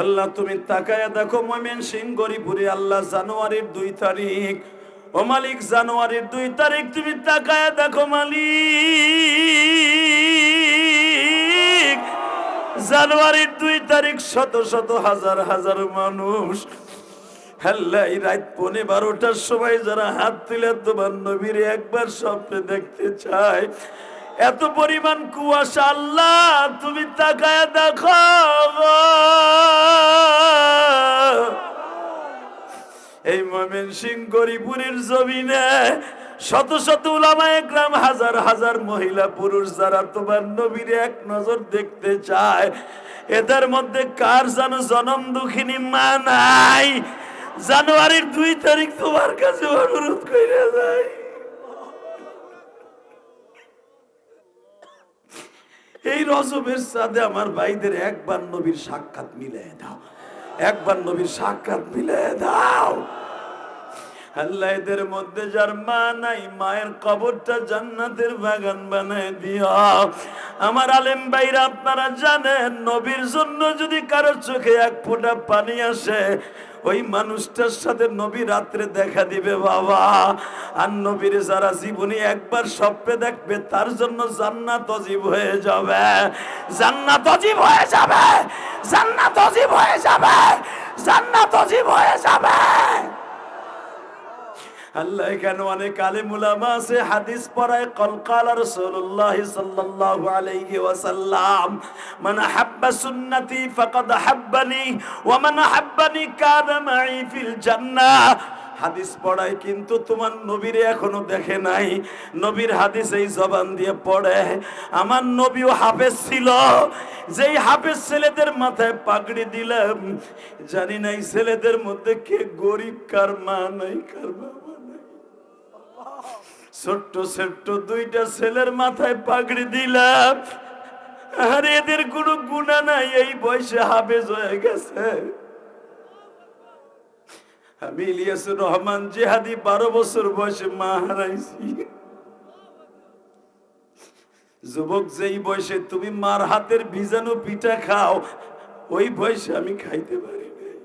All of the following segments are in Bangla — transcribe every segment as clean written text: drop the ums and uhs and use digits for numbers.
আল্লাহ তুমি তাকায়া দেখো ময়মনসিংহ গরিপুরে আল্লাহ জানুয়ারির 2 তারিখ, ও মালিক জানুয়ারির 2 তারিখ তুমি তাকায়া দেখো মালিক, জানুয়ারির 2 তারিখ শত শত হাজার হাজার মানুষ আল্লাহ এই রাত 12:15টার সময় যারা হাত তুলে তোমার নবীর একবার স্বপ্নে দেখতে চায়, এত পরিমাণ কুয়াশা আল্লাহ তুমি তাকায়া দেখো। এই ময়মনসিংহ গরিপুরের জমিনে শত শত উলামায়ে কেরাম, হাজার হাজার মহিলা পুরুষ যারা তোমার নবীর এক নজর দেখতে চায়, এদের মধ্যে কার যেন জনম দুঃখিনী মা নাই? জানুয়ারির 2 তারিখ তোমার কাছে অনুরোধ কইরা যায়, এই রজবের সাথে আমার ভাইদের একবার নবীর সাক্ষাৎ মিলিয়ে দাও, একবার নবীর সাক্ষাৎ মিলিয়ে দাও। আল্লাহ এদের মধ্যে যার মা নাই, মায়ের কবরটা জান্নাতের বাগান বানায় দিও। আমার আলেম ভাইরা আপনারা জানেন, নবীর জন্য যদি কারো চোখে এক ফোঁটা পানি আসে, ওই মানুষটার সাথে নবী রাত্রে দেখা দিবে বাবা। আর নবীর যারা জীবনে একবার স্বপ্নে দেখবে, তার জন্য জান্নাত অজীব হয়ে যাবে, জান্নাত অজীব হয়ে যাবে, জান্নাত অজীব হয়ে যাবে, জান্নাত অজীব হয়ে যাবে। আল্লাহ এখানে অনেক আলেম উলামা আছে, হাদিস পড়ায়, কালা রাসূলুল্লাহ সাল্লাল্লাহু আলাইহি ওয়াসাল্লাম, মান হাব্বা সুন্নতি ফাকাদ হাব্বানি ওয়া মান হাব্বানি কানা মাই ফিল জান্নাহ। হাদিস পড়ায় কিন্তু তোমার নবীরে এখনো দেখে নাই, নবীর হাদিস এই জবান দিয়ে পড়ে। আমার নবীও হাফেজ ছিল, যেই হাফেজ ছেলেদের মাথায় পাগড়ি দিলাম, জানি না এই ছেলেদের মধ্যে কে গরিব, কার মা নাই, কার বাবা। ছোট্ট ছোট্ট 2টা ছেলের মাথায় পাগড়ি দিলাম, আর এদের কোনো গুনাহ নাই, এই বয়সে হাফেজ হয়ে গেছে। আমি ইলিয়াসুর রহমান জিহাদি 12 বছর বয়সে মা হারাইছি। যুবক, যেই বয়সে তুমি মার হাতের ভিজানো পিঠা খাও, ওই বয়সে আমি খাইতে পারি নাই।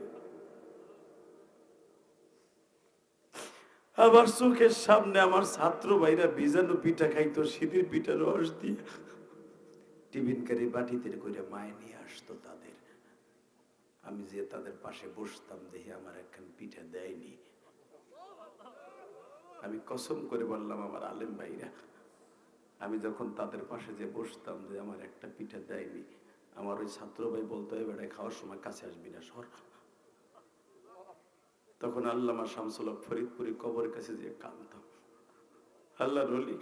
আবার চোখের সামনে আমার ছাত্র ভাইরা ভিজানো পিঠা খাইতো, সিঁড়ির পিঠার রস দিয়ে টিফিনকারী বাটিতে করে মায়ে নিয়ে আসতো তাদের। আমি যে তাদের পাশে বসতাম, দেখে আমার একখান পিঠা দেয়নি। আমি কসম করে বললাম, আমার আলেম ভাইরা, আমি যখন তাদের পাশে যে বসতাম, যে আমার একটা পিঠা দেয়নি, আমার ওই ছাত্র ভাই বলতো, এই বেটায় খাওয়ার সময় কাছে আসবি না, সর। তখন আল্লামা শামসুল হক ফরিদপুরি কবরের কাছে যে কাঁদতাম, আল্লাহর ওলি,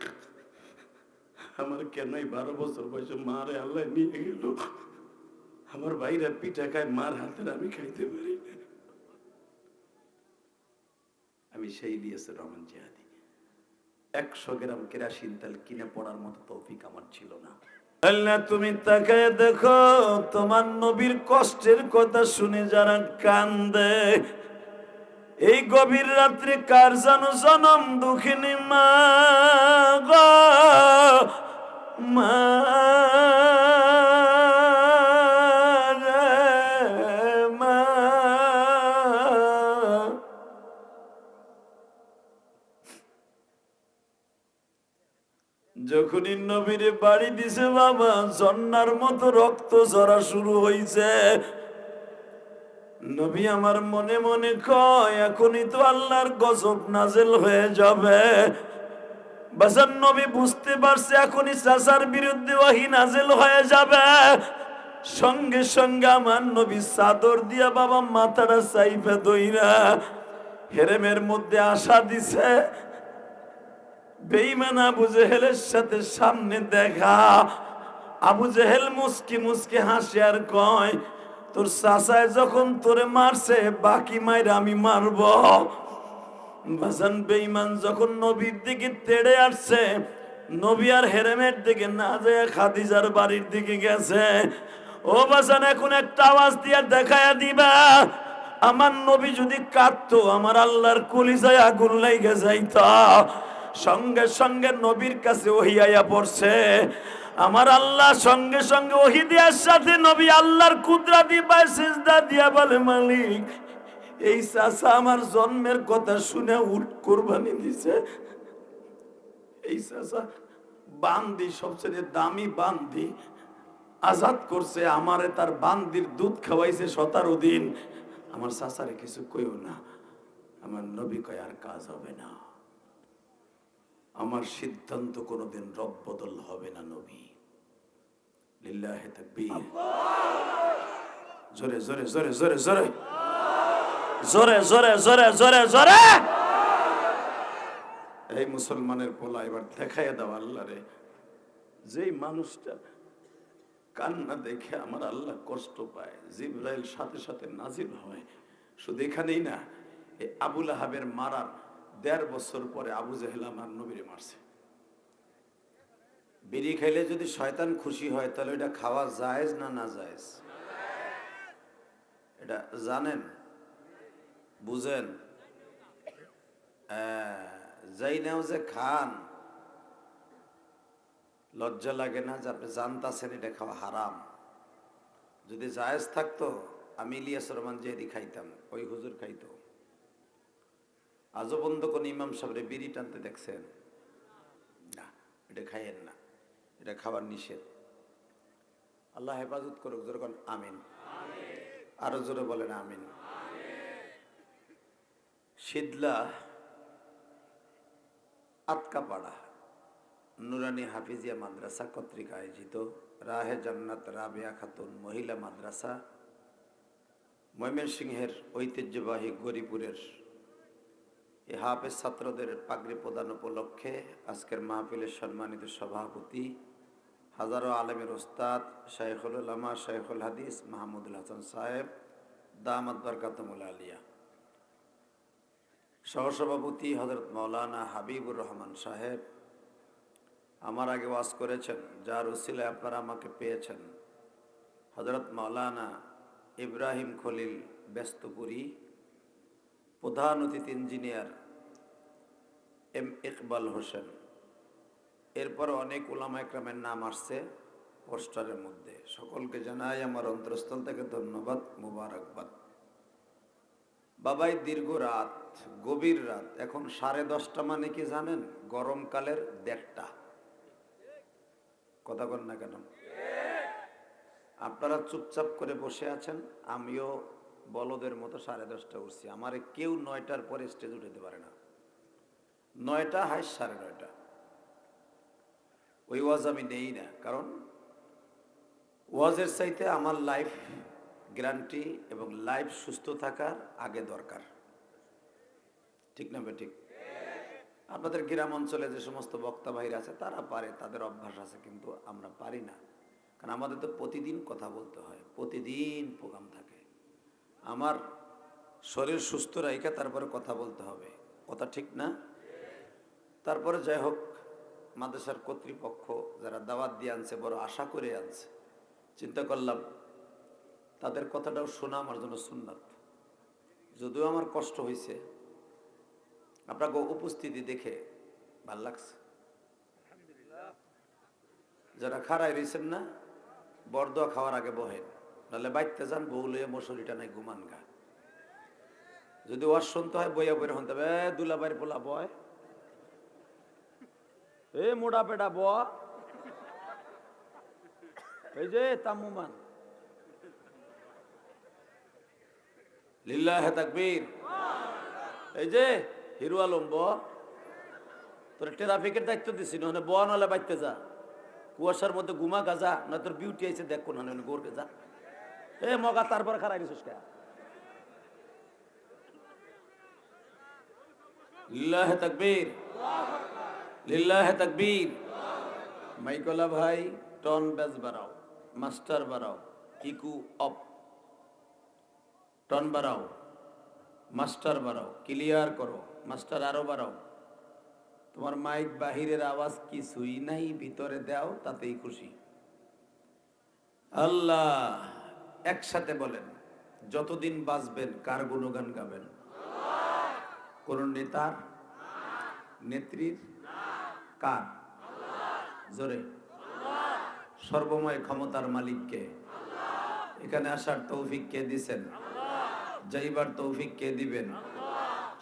আমার কেনই 12 বছর বয়সে মারে আল্লাহ নিয়ে গেল, আমার ভাইরা পিঠা খায়, মার হাতের আমি খাইতে পারি না। আমি সেই ইলিয়াসুর রহমান জিহাদি 100 গ্রাম কেরাসিন তেল কিনে পড়ার মতো তৌফিক আমার ছিল না। আল্লাহ তুমি তাকায় দেখো, তোমার নবীর কষ্টের কথা শুনে যারা কান্দে, এই গভীর রাত্রে কার যেন জনম দুঃখিনী মা গো, মা রে মা। যখনই নবীরে বাড়ি দিছে বাবা, জন্নার মতো রক্ত ঝরা শুরু হইছে। নবী আমার মনে মনে কয়, এখনই তো আল্লাহর গজব নাজেল হয়ে যাবে। বাজার নবী বুঝতে পারছে এখনই চাচার বিরুদ্ধে ওহী নাজেল হয়ে যাবে। সঙ্গে সঙ্গে আমার নবী চাদর দিয়া বাবা মাথাটা চাইপে দইরা হেরেমের মধ্যে আশা দিছে, বেঈমান আবু জেহেলের সাথে সামনে দেখা। আবু জেহেল মুস্কি মুস্কি হাসি আর কয়, তোর চাচায় যখন তোরে মারছে, বাকি মায়ের আমি মারব। বাজান বেঈমান যখন নবীর দিকে তেড়ে আসছে, নবী আর হেরেমের দিকে না যায় খাদিজার বাড়ির দিকে গেছে। ও বাজান, এখন একটা আওয়াজ দিয়া দেখায়া দিবা, আমার নবী যদি কাঁদতো, আমার আল্লাহর কলিজায় আগুন লাইগা যাইত। সঙ্গে সঙ্গে নবীর কাছে ওহী আয়া পড়ছে, আমার আল্লাহ সঙ্গে সঙ্গে ওহী দেওয়ার সাথে নবী আল্লাহর কুদরতি পায় সিজদা দিয়া বলে, মালিক এই চাচা আমার জন্মের কথা শুনে উট কোরবানি দিছে। এই চাচা বান্দি, সবচেয়ে দামি বান্দি আজাদ করছে, আমারে তার বান্দির দুধ খাওয়াইছে 17 দিন। আমার চাচারে কিছু কইও না। আমার নবী কয়, আর কাজ হবে না, আমার সিদ্ধান্ত কোনোদিন রব বদল হবে না নবী। লিল্লাহি তাকবীর। জোরে জোরে জোরে জোরে জোরে জোরে জোরে জোরে জোরে জোরে। এই মুসলমানের পোলা এবার দেখাইয়া দাও আল্লাহরে, যেই মানুষটা কান্না দেখে আমার আল্লাহ কষ্ট পায়, জিবরাইল সাথে সাথে নাজিল হয়। শুধু এখানেই না, এই আবুল আহাবের মারার 1.5 বছর পরে আবু জেহেল আমার নবীরে মারছে। বিড়ি খাইলে যদি শয়তান খুশি হয় তাহলে এটা খাওয়া জায়েজ না না জায়েজ? এটা জানেন, বুঝেন? যাই নাও যে খান, লজ্জা লাগে না যে আপনি জানতাছেন এটা খাওয়া হারাম? যদি জায়েজ থাকতো আমি ইলিয়াস রহমান জেহেদি খাইতাম, ওই হুজুর খাইতো। আজও বন্ধ কোন ইমাম সাহেবরে বিড়ি টানতে দেখছেন? না, এটা খাইয়েন না, এটা খাবার নিষেধ। আল্লাহ হেফাজত করুক। জোরে কোন আমিন। আরো জোরে বলেন আমিন। শীতলা আতকাপাড়া নুরানি হাফিজিয়া মাদ্রাসা কর্তৃক আয়োজিত রাহে জান্নাত রাবেয়া খাতুন মহিলা মাদ্রাসা ময়মনসিংহের ঐতিহ্যবাহী গরিপুরের এই হাফেজ ছাত্রদের পাগড়ি প্রদান উপলক্ষে আজকের মাহফিলের সম্মানিত সভাপতি হাজারো আলেমের ওস্তাদ শাইখুল উলামা শাইখুল হাদিস মাহমুদুল হাসান সাহেব দামাত বরকাতুল আলিয়া, সহসভাপতি হযরত মাওলানা হাবিবুর রহমান সাহেব, আমার আগে ওয়াজ করেছেন, যার উসিলায় আপনারা আমাকে পেয়েছেন, হযরত মাওলানা ইব্রাহিম খলিল ব্যস্তপুরী, প্রধান অতিথি ইঞ্জিনিয়ার এম ইকবাল হোসেন, এরপর অনেক উলামা একরামের নাম আসছে পোস্টারের মধ্যে। সকলকে জানাই আমার অন্তরস্থল থেকে ধন্যবাদ, মুবারকবাদ। বাবাই দীর্ঘ রাত, গভীর রাত, এখন 10:30 মানে কি জানেন? গরমকালের 1:30। কথা বল না কেন? আপনারা চুপচাপ করে বসে আছেন, আমিও বলদের মতো 10:30 উঠছি। আমারে কেউ 9টার পরে স্টেজ উঠাতে পারে না। 9টা হাই 9:30। ওই ওয়াজ আমি নেই না, কারণ ওয়াজের চাইতে আমার লাইফ গ্যারান্টি এবং লাইফ সুস্থ থাকার আগে দরকার। ঠিক না বে? ঠিক। আপনাদের গ্রাম অঞ্চলে যে সমস্ত বক্তা ভাইরা আছে তারা পারে, তাদের অভ্যাস আছে, কিন্তু আমরা পারি না। কারণ আমাদের তো প্রতিদিন কথা বলতে হয়, প্রতিদিন প্রোগ্রাম থাকে। আমার শরীর সুস্থ রাখা তারপরে কথা বলতে হবে, কথা ঠিক না? তারপরে যাই হোক, মাদ্রাসার কর্তৃপক্ষ যারা দাওয়াত দিয়ে আনছে, বড় আশা করে আনছে, চিন্তা করলাম তাদের কথাটাও শোনা আমার জন্য সুন্নাত। যদিও আমার কষ্ট হয়েছে, আপনাকে উপস্থিতি দেখে ভাল লাগছে। যারা খাড়াই রয়েছেন না, বরদোয়া খাওয়ার আগে বহেন, নাহলে বাইতে যান, বউ লইয়া মশুরিটা নাই ঘুমান গা। যদি ওয়াজ শুনতে হয় বইয়া বইয়া শুনতে হবে। দুলাবাইর পোলা বয়, এ মোড়া পেটা ব, এই যে তামুমান, লিল্লাহে তাকবীর, এই যে হিরো আলম ব, তোর ট্রাফিকের দায়িত্ব দিছি, না ব নাহলে বাইতে যা, কুয়াশার মধ্যে ঘুমা গাজা, না তোর বিউটি আইছে দেখ কোন গোরকে যা। এ মগা তারপর খারাই দিছিস কে? লিল্লাহে তাকবীর, লিল্লাহে তাকবীর। মাইকলা ভাই টন বেজ বাড়াও, মাস্টার বাড়াও, ইকু অফ, টন বাড়াও, মাস্টার বাড়াও, ক্লিয়ার করো, মাস্টার আরো বাড়াও। তোমার মাইক বাহিরের আওয়াজ কিছুই নাই, ভিতরে দাও, তাতেই খুশি। আল্লাহ। একসাথে বলেন, যতদিন বাঁচবেন কার গুণগান গাবেন? কোন নেতার, নেত্রীর, কার? জোরে সর্বময় ক্ষমতার মালিককে? এখানে আসার তৌফিক কে দিছেন? যাইবার তৌফিক কে দিবেন?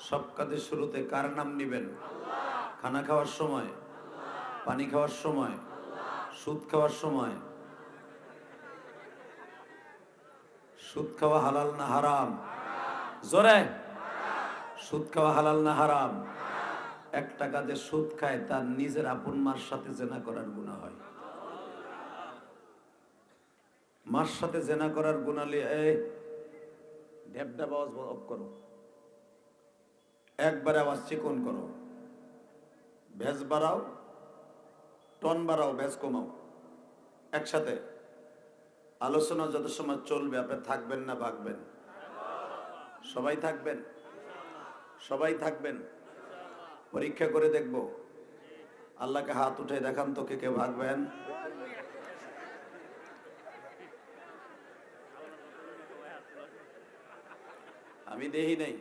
সব কাজের শুরুতে কার নাম নিবেন? খানা খাওয়ার সময়, পানি খাওয়ার সময়, সুদ খাওয়ার সময়? সুদ খাওয়া হালাল না হারাম? জোরে! সুদ খাওয়া হালাল না হারাম? একটা কাজে সুদ খায় তার নিজের আপন মার সাথে জেনা করার গুনাহ হয়। মার সাথে জেনা করার গুনাহ লিয়ে ঢেপঢাপ আওয়াজ অফ করো, একবারে আওয়াজ চিকন করো, ভেজ বাড়াও, টন বাড়াও, ভেজ কমাও, একসাথে। আলোচনা যত সময় চলবে আপনি থাকবেন না ভাগবেন? সবাই থাকবেন? সবাই থাকবেন? পরীক্ষা করে দেখব। আল্লাহকে হাত উঠে দেখান তো কে কে ভাগবেন। আমি দেখি নাই,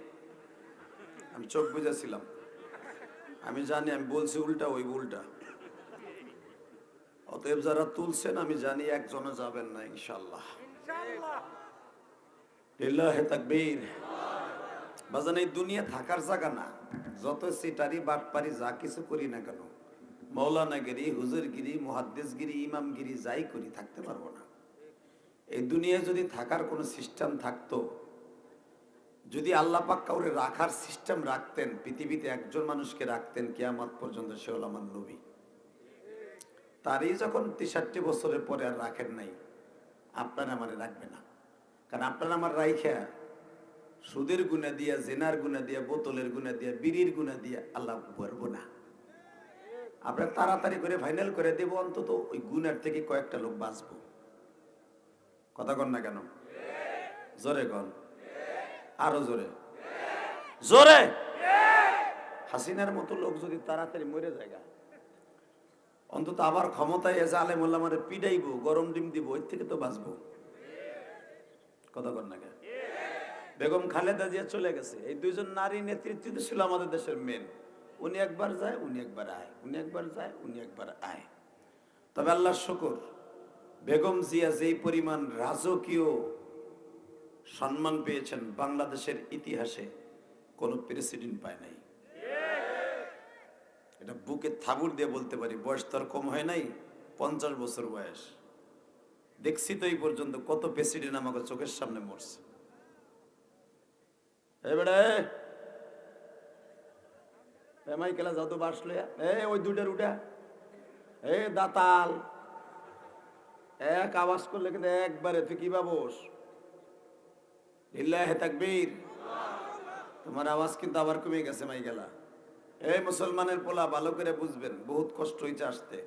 আমি চোখ বুঝেছিলাম। আমি জানি আমি বলছি উল্টা, ওই উল্টা। অতএব যারা তুলছেন আমি জানি একজনও যাবেন না ইনশাআল্লাহ। লিল্লাহে তাকবীর। বাজান, এই দুনিয়া থাকার জায়গা না। যত সিটারি বাটপারি যা কিছু করি না কেন, মৌলানাগিরি, হুজুরগিরি, মুহাদ্দিসগিরি, ইমামগিরি যাই করি, থাকতে পারবো না। এই দুনিয়ায় যদি থাকার কোনো সিস্টেম থাকতো, যদি আল্লাহ পাক কাউরে রাখার সিস্টেম রাখতেন, পৃথিবীতে একজন মানুষকে রাখতেন কিয়ামত পর্যন্ত, সে হলো আমার নবী। তারই যখন 63 বছরের পরে আর রাখেন নাই, আপনারা আমারে রাখবে না। কারণ আপনারা আমার রাইখা সুদের গুণা দিয়া, জেনার গুণা দিয়া, বোতলের গুণা দিয়া, বিড়ির গুণা দিয়া আল্লাহ ভরবো না। আপনারা তাড়াতাড়ি করে ফাইনাল করে দেব, অন্তত ওই গুণার থেকে কয়েকটা লোক বাঁচবো। কথা কন না কেন? জোরে কন, আরো জোরে, জোরে। হাসিনার মতো লোক যদি তাড়াতাড়ি মরে যায়, অন্তত আবার ক্ষমতায় এসে আলেম ওলামারে পিডাইবো, গরম ডিম দিব, ওই থেকে তো বাঁচবো। কথা কন না কেন? বেগম খালেদা জিয়া চলে গেছে, এই দুইজন নারী নেতৃত্ব ছিল আমাদের দেশের মেন। উনি একবার যায়, উনি একবার আয়, উনি একবার যায়, উনি একবার আয়। তবে আল্লাহর শুকর, বেগম জিয়া যেই পরিমাণ রাজকীয় সম্মান পেয়েছেন বাংলাদেশের ইতিহাসে কোন প্রেসিডেন্ট পায় নাই। এটা বুকে থাবুর দিয়ে বলতে পারি। বয়স তো আর কম হয় নাই, 50 বছর বয়স। দেখছি তো এই পর্যন্ত কত প্রেসিডেন্ট আমাকে চোখের সামনে মরছে। যাও তো বাসলে, ওই দুটার উঠা, দাতাল এক আওয়াজ করলে কিন্তু একবারে তুই কি বাবস। লিল্লাহে তাকবীর। তোমার আওয়াজ কিন্তু আবার কমে গেছে মাইকেলা। এই মুসলমানের পোলা, ভালো করে বুঝবেন, বহুত কষ্ট হইতে আসতে।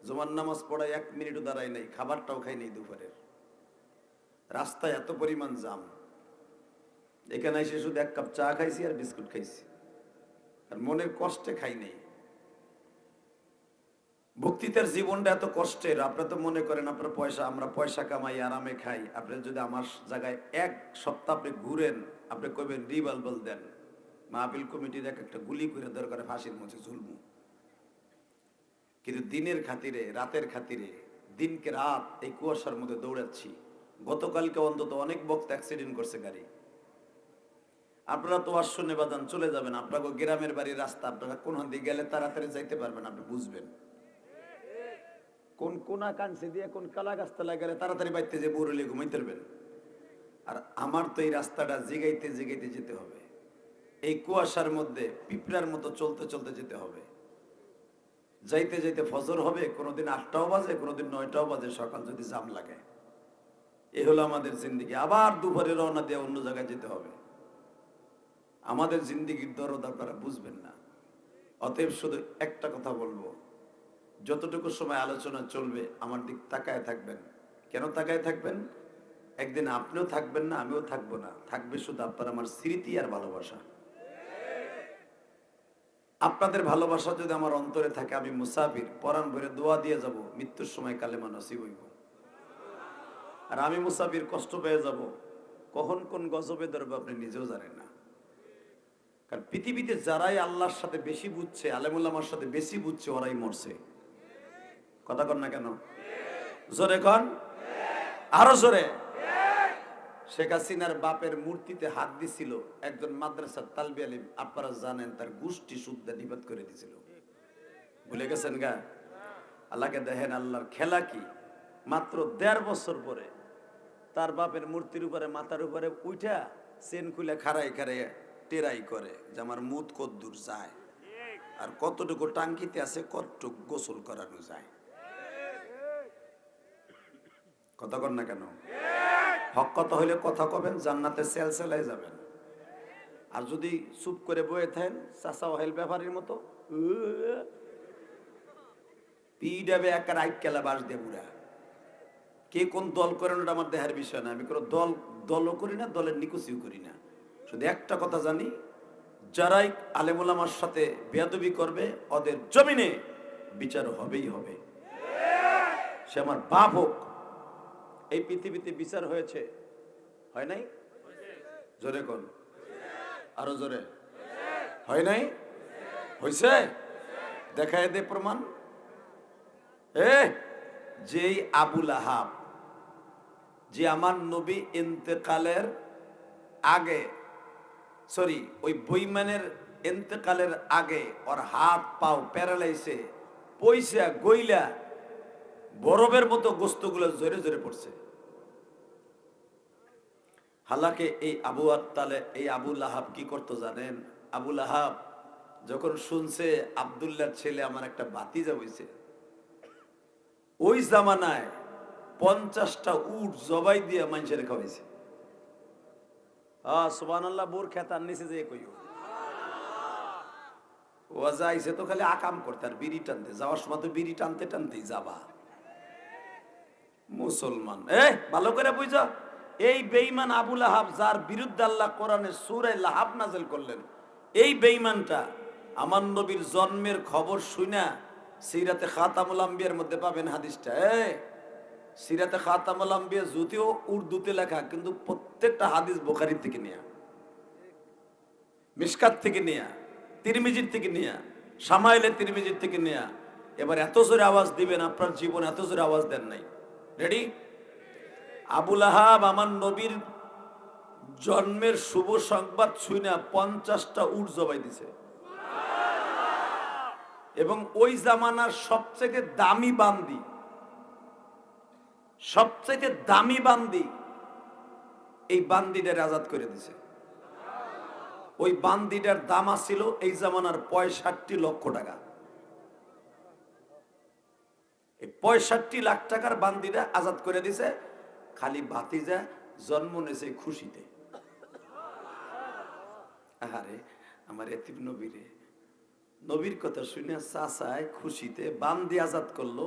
জুমার নামাজ পড়ায় 1 মিনিটও দাঁড়াই নাই, খাবারটাও খাই নাই দুপুরের। রাস্তায় এত পরিমাণ জাম, এখানে এসে শুধু 1 কাপ চা খাইছি আর বিস্কুট খাইছি, আর মনের কষ্টে খাই নাই। বক্তৃতার জীবনটা এত কষ্টের। আপনারা তো মনে করেন আপনার পয়সা, আমরা পয়সা কামাই, আরামে খাই। আপনি যদি আমার জায়গায় 1 সপ্তাহ আপনি ঘুরেন, আপনি কইবেন রিভলভার দেন, মাহফিল কমিটির একটা গুলি করে দরকার ফাঁসির মধ্যে ঝুলবো। কিন্তু দিনের খাতিরে, রাতের খাতিরে, দিনকে রাত এই কুয়াশার মধ্যে দৌড়াচ্ছি। গতকালকে অন্তত অনেক বক্তা অ্যাক্সিডেন্ট করছে গাড়ি। আপনারা তো আর শুনে বাদান চলে যাবেন, আপনাকে গ্রামের বাড়ির রাস্তা, আপনারা কোন দিকে গেলে তাড়াতাড়ি যাইতে পারবেন, আপনি বুঝবেন কোন কোনা কানছে দিয়ে কোন কালা গাছতলা গেলে তাড়াতাড়ি বাইতে যে বউরলে ঘুমাইতে পারবেন। আর আমার তো এই রাস্তাটা জিগাইতে জিগাইতে যেতে হবে, এই কুয়াশার মধ্যে পিঁপড়ার মতো চলতে চলতে যেতে হবে। যাইতে যাইতে ফজর হবে, কোনোদিন 8টাও বাজে, কোনোদিন 9টাও বাজে সকাল, যদি জাম লাগে। এ হলো আমাদের জিন্দিগি। আবার দুপুরে রওনা দিয়ে অন্য জায়গায় যেতে হবে। আমাদের জিন্দিগির দরদ আপনারা বুঝবেন না। অতএব শুধু একটা কথা বলবো, যতটুকু সময় আলোচনা চলবে আমার দিক তাকায় থাকবেন। কেন তাকায় থাকবেন? একদিন আপনিও থাকবেন না, আমিও থাকবো না, থাকবে শুধু আপনার আমার স্মৃতি আর ভালোবাসা। আপনাদের ভালোবাসা যদি আমার অন্তরে থাকে, আমি মুসাফির, পরাণ ভরে দোয়া দিয়ে যাব, মৃত্যুর সময় কালেমা নসিব হইব। আর আমি মুসাফির, কষ্ট পেয়ে যাব, কখন কোন গজবে ধরবে আপনি নিজেও জানেন না। কারণ পৃথিবীতে যারাই আল্লাহর সাথে বেশি বুঝছে, আলেমুল্লামার সাথে বেশি বুঝছে, ওরাই মরছে। কথা কন না কেন? জোরে কন, আরো জোরে। শেখ হাসিনার বাপের মূর্তিতে হাত দিছিল একজন মাদ্রাসার তালবি আলিম, আপনারা জানেন তার গোষ্ঠী সুদ্ধা নিপাত করে দিছিল। ভুলে গেছেন গা? আল্লাহকে দেখেন, আল্লাহর খেলা কি। মাত্র 1.5 বছর পরে তার বাপের মূর্তির উপরে, মাথার উপরে উঠা চেন খুলে খাড়াই খাড়াই টেরাই করে যে আমার মুত কদ্দুর যায় আর কতটুকু টাঙ্কিতে আছে, কতটুকু গোসল করানো যায়। কথা কন না কেন? হক কথা হইলে কথা কবেন, জান্নাতে সেল সেলাই যাবেন। আর যদি চুপ করে বয়ে থাকেন চাচা ওহেল ব্যাপারীর মতো পিডাবে একটা রাইট কেলা বাস দিয়ে বুড়া। কে কোন দল করেন ওটা আমার দেহের বিষয় না। আমি কোনো দলও করি না, দলের নিকুচিও করি না। শুধু একটা কথা জানি, যারাই আলেমুল আমার সাথে বেয়াদবি করবে ওদের জমিনে বিচার হবেই হবে। সে আমার বাপ হোক। এই পৃথিবীতে বিচার হয়েছে, হয় নাই? জোরে কোন, আরো জোরে। হয় নাই? হয়েছে? দেখায় দে প্রমাণ। যেই আবুল আহাব, যে আমার নবী ইন্তেকালের আগে, সরি ওই বইমানের ইন্তেকালের আগে ওর হাত পাও প্যারালাইসে পয়সা গইলা বরফের মতো গোস্তগুলো জোরে জোরে পড়ছে। হালাকে এই আবুল আহাব কি করতো জানেন? আবুল আহাব যখন শুনছে আব্দুল্লাহর ছেলে আমার একটা ভাতিজা হইছে, ওই জামানায় 50টা উট জবাই দিয়ে মানুষের খাওয়াইছে। সুবহানাল্লাহ। বোর খেতার নিচে যে কইও ও যাইছে তো খালি আকাম করতে আর বিড়ি টানতে, যাওয়ার সময় তো বিড়ি টানতে টানতেই যাবা। মুসলমান ভালো করে বুঝো, এই বেঈমান আবুল আহাব যার বিরুদ্ধে আল্লাহ কোরআনে সূরা লাহাব নাযিল করলেন, এই বেঈমানটা আমার নবীর জন্মের খবর শুনা সিরাতে খাতামুল আম্বিয়ার মধ্যে পাবেন হাদিসটা। সিরাতে খাতামুল আম্বিয়া যদিও উর্দুতে লেখা, কিন্তু প্রত্যেকটা হাদিস বুখারী থেকে নেয়া, মিশকাত থেকে নেয়া, তিরমিজির থেকে নেয়া, শামাইলে তিরমিজির থেকে নেয়া। এবার এত জোরে আওয়াজ দিবেন, আপনার জীবন এত জোরে আওয়াজ দেন নাই। রেডি? আবুল আহাব আমার নবীর জন্মের শুভ সংবাদ শুনা 50টা উট জবাই দিছে। এবং ওই জামানার সবচেয়ে দামি বান্দি, সবচেয়ে দামি বান্দি, এই বান্দিটার আজাদ করে দিছে। ওই বান্দিটার দাম ছিল এই জামানার 65 লক্ষ টাকা। এই 65 লাখ টাকার বান্দিটা আজাদ করে দিছে, খালি ভাতিজা জন্ম নেছে খুশিতে। আরে আমার এতিম নবীরে, নবীর কথা শুনে চাচায় খুশিতে বান্দি আজাদ করলো,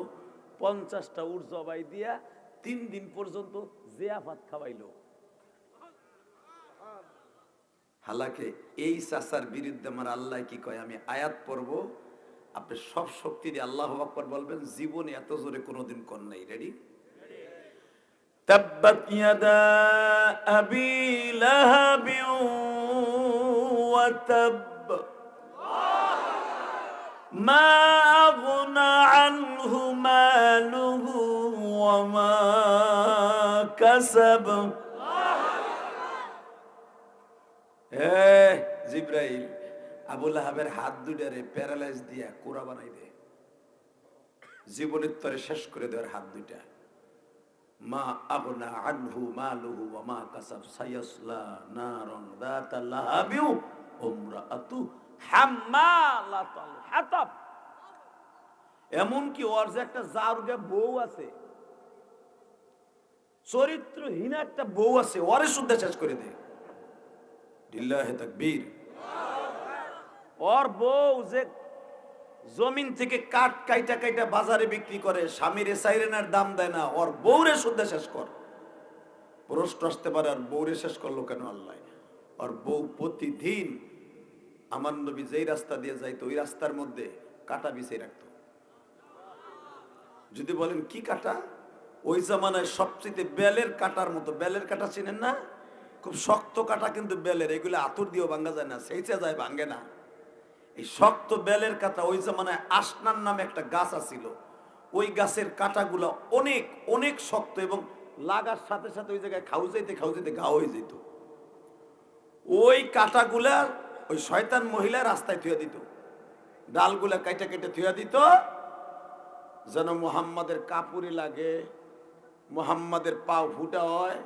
50টা উট জবাই দিয়া 3 দিন পর্যন্ত জিয়াফাত খাওয়াইলো। হালাকে এই চাচার বিরুদ্ধে আমার আল্লাহ কি কয়, আমি আয়াত পড়বো, আপনি সব শক্তি দিয়ে আল্লাহু আকবার বলবেন। জীবনে এত জোরে কোনোদিন কর নাই। রেডি? তাব্বাত ইয়াদা আবি লাহাব ওয়া তাব মা আগনা আনহু মালুহু ওয়া মা কাসাব। জিব্রাইল আবুল আহাবের হাত দুটারে প্যারালাইজ দিয়া কোরা বানাই দে, জীবনের তরে শেষ করে দেওয়ার হাত দুইটা। মা আগনা আনহু মালুহু ওয়া মা কাসাব সায়াসলা নারন যাতা লাহাবিউ উমরাতু হাম্মালাতুল হাতাব। এমন কি ওর যে একটা জারুগে বউ আছে, চরিত্রহীন একটা বউ আছে, ওরে শুদ্ধ শেষ করে দে। লিল্লাহি তাকবীর। ওর বউ যে জমিন থেকে কাঠ কাইটা কাইটা বাজারে বিক্রি করে, স্বামীর সাইরেনার দাম দেয় না, ওর বউরে শুদ্ধ শেষ কর। প্রশ্ন আসতে পারে, আর বউরে শেষ করলো কেন আল্লাহ? ওর বউ প্রতিদিন আমার নবী যেই রাস্তা দিয়ে যাইতো ওই রাস্তার মধ্যে কাটা বিছিয়ে রাখতো। যদি বলেন কি কাটা? ওই জামানায় সবচেয়ে বেলের কাটার মতো, বেলের কাটা চিনেন না? খুব শক্ত কাটা, কিন্তু বেলের, এগুলো আতুর দিয়েও ভাঙ্গা যায় না, সেইচে যায়, ভাঙ্গে না। এই শক্ত বেলের কাটা ওই জামানায় আসনান নামে একটা গাছ আছিল, ওই গাছের কাঁটাগুলো অনেক অনেক শক্ত এবং লাগার সাথে সাথে ওই জায়গায় খাও যাইতে ঘা হয়ে যেত। ওই কাঁটাগুলা ওই শয়তান মহিলা রাস্তায় থুয়া দিত, ডালগুলা কেটে কেটে থুয়া দিত, যেন মুহাম্মাদের কাপুরে লাগে, মুহাম্মাদের পাও ফুটা হয়,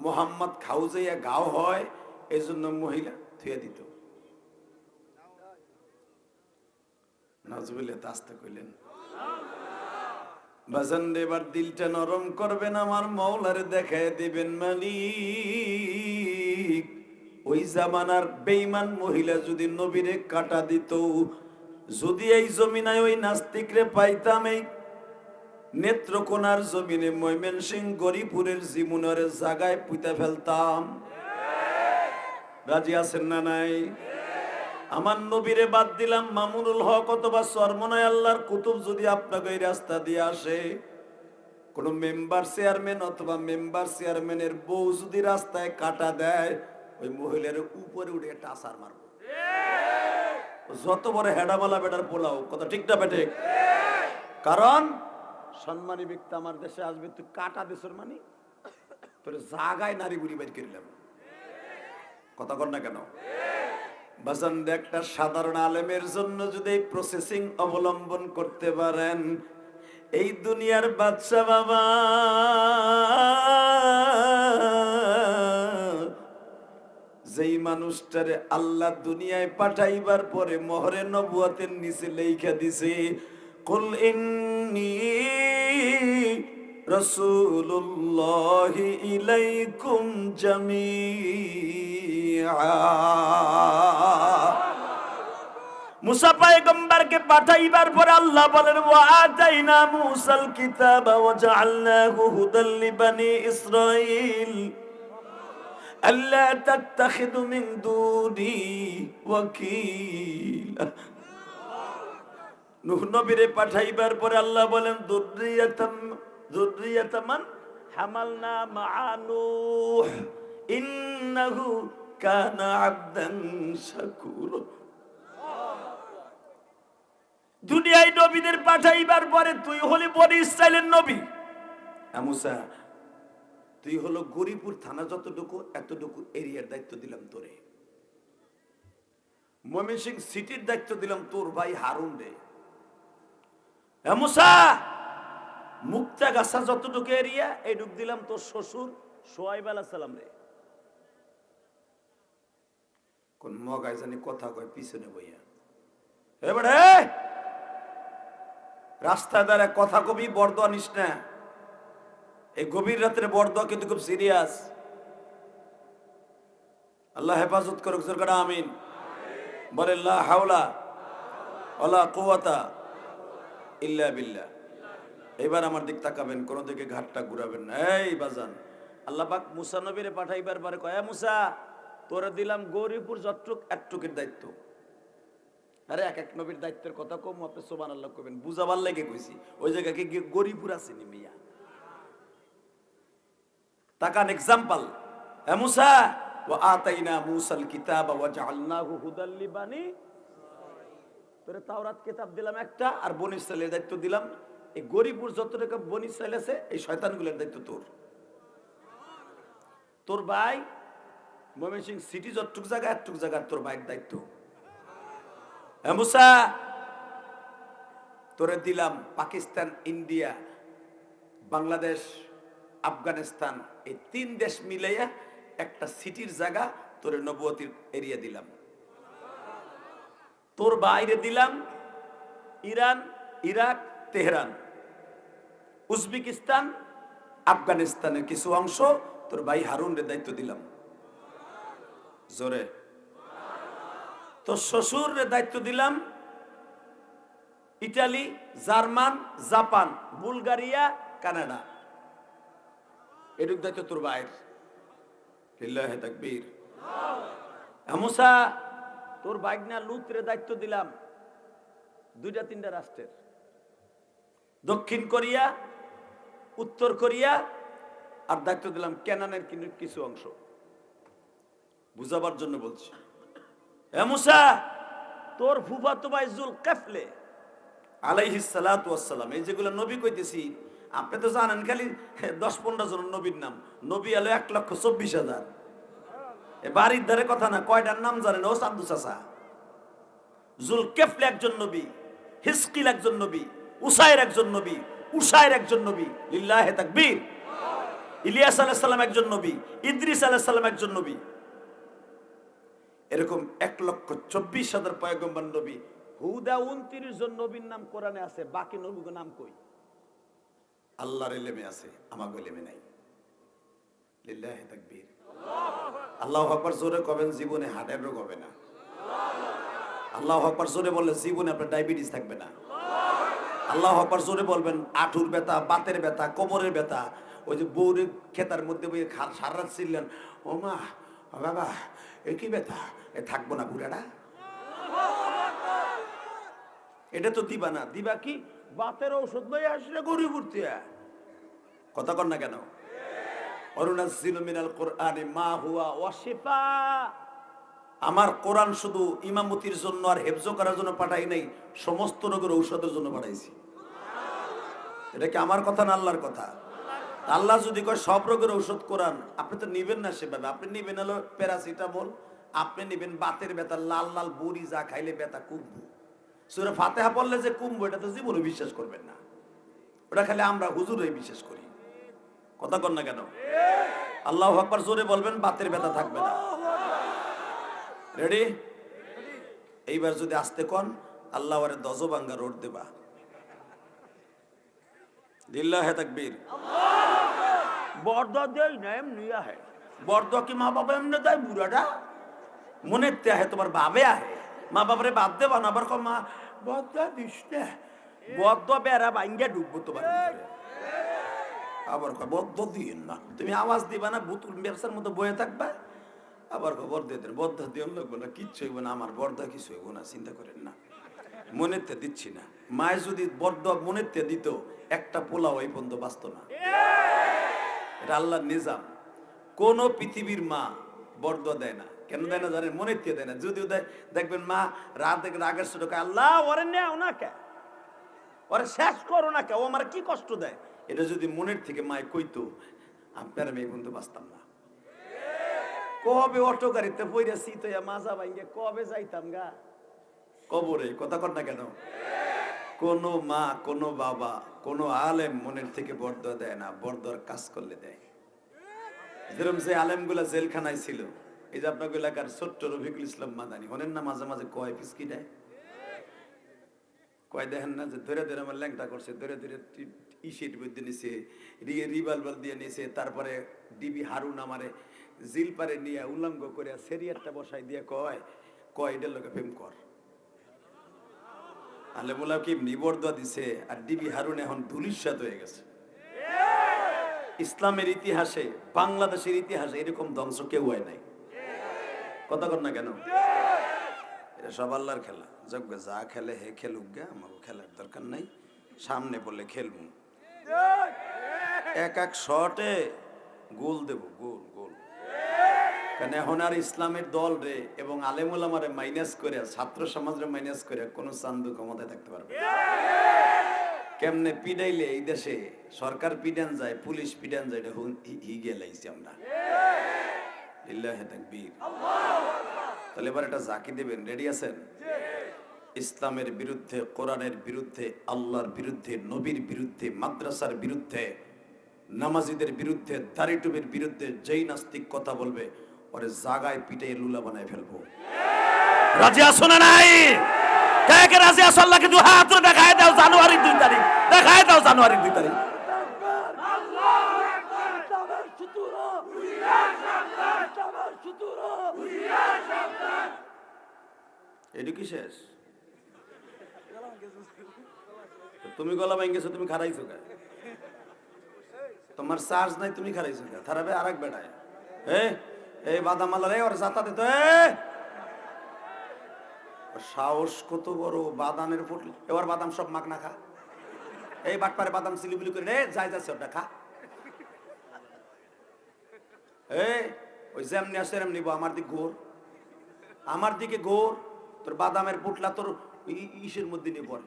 মুহাম্মদ খাও যাইয়া ঘাও হয়, এই জন্য মহিলা থুয়া দিত। নাজবিলে তাস্তে কইলেন বাজান, এবার দিলটা নরম করবেন, আমার মওলারে দেখায় দিবেন মালিক। ওই জামানার বেঈমান মহিলা যদি নবীরে কাটা দিত, যদি এই জমিনায় ওই নাস্তিকরে পাইতাম, এই নেত্রকোনার জমিনে ময়মনসিংহ গরিপুরের জীবনের জায়গায় পুঁতে ফেলতাম। রাজি আছেন না নাই? আমার নবীরে বাদ দিলাম, মামুনুল হক অথবা সরমনায় আল্লাহর কুতুব যদি আপনাকে এই রাস্তা দিয়ে আসে, কোন মেম্বার চেয়ারম্যান অথবা মেম্বার চেয়ারম্যানের বউ যদি রাস্তায় কাটা দেয়, ওই মহিলার উপরে উঠে টাসার মারবো। যত বড় হেডামালা বেটার পোলাও, কথা ঠিক না বেটে? কারণ সম্মানী ব্যক্তি আমার দেশে আসবে, তুই কাটা দেশের মানে তোর জাগায় নারী বুড়ি বের করিলাম। কথা কর না কেন? বাজান, একটা সাধারণ আলেমের জন্য যদি এই প্রসেসিং অবলম্বন করতে পারেন, এই দুনিয়ার বাদশা বাবা যেই মানুষটারে আল্লাহ দুনিয়ায় পাঠাইবার পরে মোহরে নবুয়তের নিচে লেখা দিছে, কুল ইন্নী রাসূলুল্লাহি ইলাইকুম জামিআ। মুসা পয়গম্বরকে পাঠাইবার পরে আল্লাহ বলেন, ওয়া আতাইনা মুসাল কিতাবা ওয়া জাআলনাহু হুদাল লিবানি ইসরাঈল আল্লা তাত্তাখিযু মিন দুনি ওয়াকিলা। নূহ নবীরে পাঠাইবার পরে আল্লাহ বলেন, যুররিয়াতাম মান হামালনা মাআ নূহ ইন্নাহু কানা আবদান শাকুরা। দুনিয়ায় নবীদের পাঠাইবার পরে তুই হলি বনি ইসরাইলের নবী। মুসা, তুই হলো গরিপুর থানা যতটুকু এতটুকু এরিয়ার দায়িত্ব দিলাম তোরে, ময়মনসিংহ সিটির দায়িত্ব দিলাম তোর ভাই হারুন রে। মুসা, মুক্তাগাছা যতটুকু এরিয়া এইটুক দিলাম তোর শ্বশুর সোহাইব আলাইহিস সালাম রে। কোন মগায় জানি কথা কয় পিছনে বইয়া, এবারে রাস্তায় দাঁড়ায় কথা কবি, বরদোয়া নিস না। এই গভীর রাতের বরদোয়া কিন্তু খুব সিরিয়াস। আল্লাহ হেফাজত করুক, সরকার আমিন বলে। লা হাওলা ওয়ালা কুওয়াতা ইল্লা বিল্লাহ। এবার আমার দিক তাকাবেন, কোন দিকে ঘাটটা ঘুরাবেন না। এই বাজান, আল্লাহ পাক মুসা নবীরে পাঠাইবার পরে কয়, মুসা তোরে দিলাম গরিপুর যতটুক এতটুকের দায়িত্ব। আরে এক এক নবীর দায়িত্বের কথা কম, আপনি সুবহানাল্লাহ কইবেন, বুঝাবার লাগে কইছি। ওই জায়গায় কি গরিপুর আছে নি মিয়া? তাকান এক্সাম্পল, এ মুসা ওয়া আতাইনা মুসাল কিতাবা ওয়া জাআলনাহু হুদাল লিবানি। তোরে তাওরাত কিতাব দিলাম একটা, আর বনি ইসরাইলের দায়িত্ব দিলাম। এই গরিপুর যতটুকু বনি ইসরাইল আছে, এই শয়তানগুলোর দায়িত্ব তোর। তোর ভাই ময়মনসিংহ সিটি যতটুক জায়গা এতটুক জায়গা তোর ভাইয়ের দায়িত্ব। এ মুসা, তোরে দিলাম পাকিস্তান, ইন্ডিয়া, বাংলাদেশ, আফগানিস্তান, এই 3 দেশ মিলাইয়া একটা সিটির জায়গা তোরে নবুয়তির এরিয়া দিলাম। তোর বাইরে দিলাম ইরান, ইরাক, তেহরান, উজবেকিস্তান, আফগানিস্তানের কিছু অংশ তোর ভাই হারুনের দায়িত্ব দিলাম। জোরে। তোর শ্বশুরের দায়িত্ব দিলাম Italy, German, Japan, Bulgaria, Canada. এটুক দায়িত্ব তোর ভাইয়ের। লিল্লাহি তাকবীর। মুসা, তোর ভাগনা লুতের দায়িত্ব দিলাম 2-3টা রাষ্ট্রের, দক্ষিণ কোরিয়া, উত্তর কোরিয়া, আর দায়িত্ব দিলাম কেনানের কিছু অংশ। বুঝাবার জন্য বলছি। হে মুসা, তোর ফুফাতো ভাই জুলকাফলে আলাইহিস সালাতু ওয়াসসালাম। এই যেগুলো নবী কইতেছি আপনি তো জানেন খালি 10-15 জন নবীর নাম। নবী আলো 1,24,000। এ বাড়ির ধারে কথা না, কয়টার নাম জানেন? ও সাদ্দু চাচা, জুলকেফল একজন নবী, হিজকিল একজন নবী, উসাইর একজন নবী, উসাইর একজন নবী, লিল্লাহে তাকবীর। ইলিয়াস আলাইহিস সালাম একজন নবী, ইদ্রিস আলাইহিস সালাম একজন নবী। এরকম 1,24,000 পয়গম্বর নবী। হুদা 29 জন নবীর নাম কোরআনে আছে, বাকি নবীর নাম কই? আল্লাহর ইলমে আছে, আমাগো ইলমে নাই। লিল্লাহি তাকবীর। আল্লাহু আকবার জোরে কবেন, জীবনে হার্টের রোগ হবে না। আল্লাহু আকবার জোরে বললে জীবনে আপনার ডায়াবেটিস থাকবে না। আল্লাহু আকবার জোরে বলবেন, আঁঠুর ব্যথা, বাতের ব্যথা, কোমরের ব্যথা, ওই যে বউরের খেতার মধ্যে বই সারা রাত ছিলেন, ও মা, ও বাবা, এ কি ব্যথা, এ থাকবো না বুড়াটা। এটা তো দিবা না, দিবা কি? বাতের ঔষধ লই আসলে গরিব উঠতে। কথা কর না কেন? অরুণাজ্জিলু মিনাল কোরআনি মা হুয়া ওয়াশিফা। আমার কোরআন শুধু ইমামতির জন্য আর হেফজ করার জন্য পাঠাই নাই, সমস্ত রোগের ঔষধের জন্য পাঠাইছি। এটা কি আমার কথা না আল্লাহর কথা? আল্লাহ যদি কয় সব রোগের ঔষধ কোরআন, আপনি তো নিবেন না সেভাবে। আপনি নিবেন হলো প্যারাসিটামল, আপনি নিবেন বাতের ব্যথা, লাল লাল বড়ি যা খাইলে ব্যথা কমবো। সূরা ফাতিহা পড়লে যে কমবো এটা তো জীবনে বিশ্বাস করবেন না। ওটা খালি আমরা হুজুরই বিশ্বাস করি। কথা কর না কেন? আল্লাহু আকবার জোরে বলবেন, বাতের ব্যথা থাকবে না। রেডি? এইবার যদি আসতে কোন আল্লাহ ওরে দজবাঙ্গা রোড দেবা। লিল্লাহে তাকবীর। বর্দা দেই না, এমনি আহে। বর্দা কি মা বাবা এমনি দেয়? বুড়াটা মনের তে আহে, তোমার বাবে আহে। মা বাবারে বাদ দেবা না, আবার মা বর্দা দিস না, বর্দা বেড়া ভাঙ্গা ঢুকবো তোমার ভিতরে। আবার বদ্ধ দিন না, তুমি আওয়াজ দিবা না, বুতুল ব্যবসার মতো বয়ে থাকবা। আবার বর্দা দেন, বর্দা দিয়ে লাগবো না, কিচ্ছু হইব না, আমার বর্দা কিছু হইব না, চিন্তা করেন না। মনের তে দিচ্ছি না। মায় যদি বর্দা মনের তে দিত, একটা পোলাও এই পর্যন্ত বাঁচত না। এটা আল্লাহর নিজাম। কোন পৃথিবীর মা বর্দা দেয় না। কেন দেয় না জানেন? মনের তে দেয় না। যদিও দেয়, দেখবেন মা রাগের ছোট আল্লাহ ওরে নেও না কে, ওরে শেষ করো না কে, ও আমার কি কষ্ট দেয়। এটা যদি মনের থেকে মায় কইতো, আপনার মেয়ে বন্ধু বাঁচতাম না। কবে অটো গাড়িতে পইরাছি তো মাজা ভাঙ্গে কবে যাইতাম গা কবরে। কথা কর না কেন? কোন মা, কোন বাবা, কোন আলেম মনের থেকে বর্দা দেয় না, বর্দার কাজ করলে দেয়। যেরকম যে আলেম গুলা জেলখানায় ছিল, এই যে আপনার এলাকার ছোট্ট রফিকুল ইসলাম মাদানি, হনেন না মাঝে মাঝে কয় পিসকি দেয়, কয় দেখেন না যে ধরে ধরে আমার ল্যাংটা করছে, ধরে ধরে ইসিট বইতে নিছে, রিভলভার দিয়ে নিছে, তারপরে ডিবি হারুন আমারে জিল পারে নিয়ে উল্লঙ্ঘ করে সেরিয়ারটা বসাই দিয়ে কয় এটার লোকে প্রেম কর। আলে বলা কি নিবর্দা দিছে, আর ডিবি হারুন এখন ধুলিস্বাদ হয়ে গেছে। ইসলামের ইতিহাসে, বাংলাদেশের ইতিহাসে এরকম ধ্বংস কেউ হয় নাই। কথা কর না কেন? এটা সব আল্লাহর খেলা। যজ্ঞ যা খেলে হে খেলুক গে, আমার খেলার দরকার নাই, সামনে বললে খেলবো। এক এক শটে গোল দেব, গোল গোল। কারণ এখন আর ইসলামের দল রে এবং আলেমুল আমারে মাইনাস করে, ছাত্র সমাজরে মাইনাস করে কোন চান্দু ক্ষমতায় থাকতে পারবে। কেমনে পিডাইলে এই দেশে সরকার পিডান যায়, পুলিশ পিডান যায়, এটা হিগে লাইছি আমরা। লিল্লাহি তাকবীর। তাহলে এবার এটা জাকি দেবেন, রেডি আছেন? ইসলামের বিরুদ্ধে, কোরআনের বিরুদ্ধে, আল্লাহর বিরুদ্ধে, নবীর বিরুদ্ধে, মাদ্রাসার বিরুদ্ধে, নামাজিদের বিরুদ্ধে, দাড়িটুবির বিরুদ্ধে যেই নাস্তিক কথা বলবে ওরে জাগায় পিটাই লুলা বানায় ফেলবো। রাজি আছো না নাই? কে কে রাজি আছো? আল্লাহকে দুই হাত তুলে দেখায় দাও জানুয়ারি 2 তারিখ, দেখায় দাও জানুয়ারি 2 তারিখ। এটু কি শেষ? তুমি গলা ভাঙ্গেছো, তুমি খারাইছো কে? তোমার চার্জ নাই, তুমি খারাইছো কে? থারাবে আরেক বেড়ায় এই বাদাম আল্লাহ রে, ওর জাতা দিত। সাহস কত বড়! বাদামের ফুট, এবার বাদাম সব মাখ না খা। এই বাটপারে বাদাম সিলিবিলি করে রে, যাই যাচ্ছে ওটা খা। ওই যেমনি আসে এমনি নিব, আমার দিকে ঘোর, আমার দিকে ঘোর। তোর বাদামের পুটলা তোর ইসের মধ্যে নিয়ে পড়ে।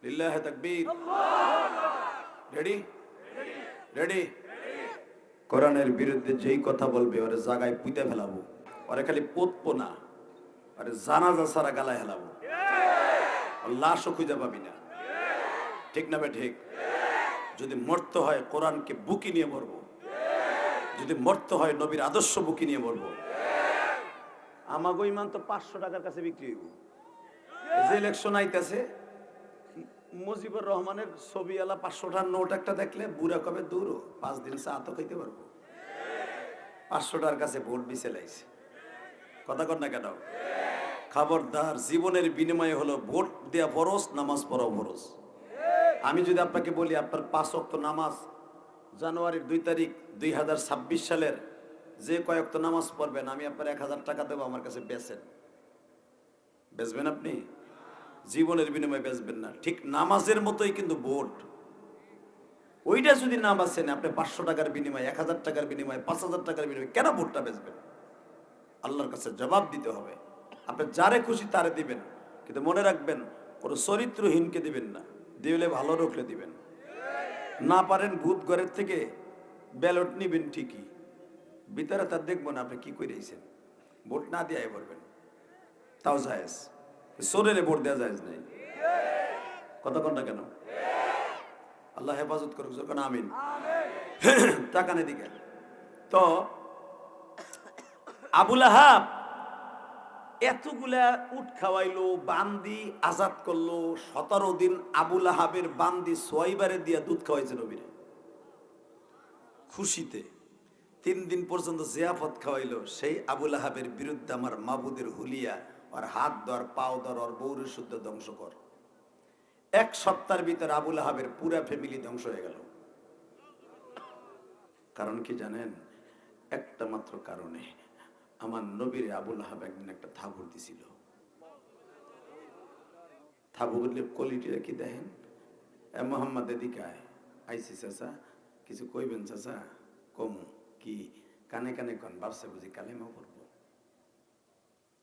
লিল্লাহি তাকবীর। Ready ready. কোরআনের বিরুদ্ধে যেই কথা বলবে ওরে জায়গায় পুঁতে ফেলাবো, ওরে খালি পোতপো না, আরে জানাজা সারা গালায় হেলাবো, লাশও খুঁজে পাবি না। ঠিক না বে ঠিক? যদি মরতে হয় কোরআনকে বুকি নিয়ে মরবো, যদি মরতে হয় নবীর আদর্শ বুকি নিয়ে মরবো। আমাগো ইমান তো 500 টাকার কাছে বিক্রি হইব। যে ইলেকশন আইতেছে, মুজিবুর রহমানের ছবি আলা 500 টাকার নোট একটা দেখলে বুড়া কবে দূর 5 দিন চা তো খাইতে পারবো। 500 টাকার কাছে ভোট বিছে লাইছে। কথা কর না কেন? খবরদার, জীবনের বিনিময়ে হলো ভোট দেয়া ফরজ, নামাজ পড়া ফরজ। আমি যদি আপনাকে বলি আপনার 5 ওয়াক্ত নামাজ জানুয়ারির 2 তারিখ 2026 সালের যে কয় ওয়াক্ত নামাজ পড়বেন, আমি আপনার 1000 টাকা দেবো, আমার কাছে বেচেন। বেচবেন আপনি? জীবনের বিনিময়ে বেচবেন না। ঠিক নামাজের মতোই কিন্তু ভোট, ওইটা যদি না বাঁচেন, আপনি 500 টাকার বিনিময়ে, 1000 টাকার বিনিময়ে, 5000 টাকার বিনিময়ে কেন ভোটটা বেচবেন? আল্লাহর কাছে জবাব দিতে হবে। আপনি যারে খুশি তারে দিবেন, কিন্তু মনে রাখবেন কোনো চরিত্রহীনকে দিবেন না। দিলে ভালো রোখলে দিবেন। না পারেন ভূত ঘরের থেকে ব্যালট নিবেন ঠিকই, ভিতরে তার দেখবো না আপনি কি করেছেন। ভোট না দিয়ে বলবেন, তাও জায়েজ। সোরেলে ভোট দেওয়া জায়েজ নেই। কথা কোনটা কেন? আল্লাহ হেফাজত করুক, যখন আমিন। তাকানে দিকে তো আবুল আহাব এতগুলা উট খাওয়াইলো, বান্দি আজাদ করলো। 17 দিন আবুল আহাবের বান্দি সোয়াইবারে দিয়া দুধ খাওয়াইছে নবীরে খুশিতে। 3 দিন পর্যন্ত জিয়াফত খাওয়াইলো। সেই আবুল আহাবের বিরুদ্ধে আমার মাবুদের হুলিয়া, আর হাত ধর, পাও ধর, আর বৌরে শুদ্ধ ধ্বংস কর। 1 সপ্তাহের ভিতর আবুল আহাবের পুরা ফ্যামিলি ধ্বংস হয়ে গেল। কারণ কি জানেন? একটা মাত্র কারণে, আমার নবীরে আবুল আহাব একদিন একটা থাবুর দিছিল। থাবুরের কোয়ালিটিটা কি দেখেন? মোহাম্মদ এদিকে আইসি চাচা, কিছু কইবেন চাচা? কম কি? কানে কানে কন, বাপসা বুঝি কালেমা পড়বো।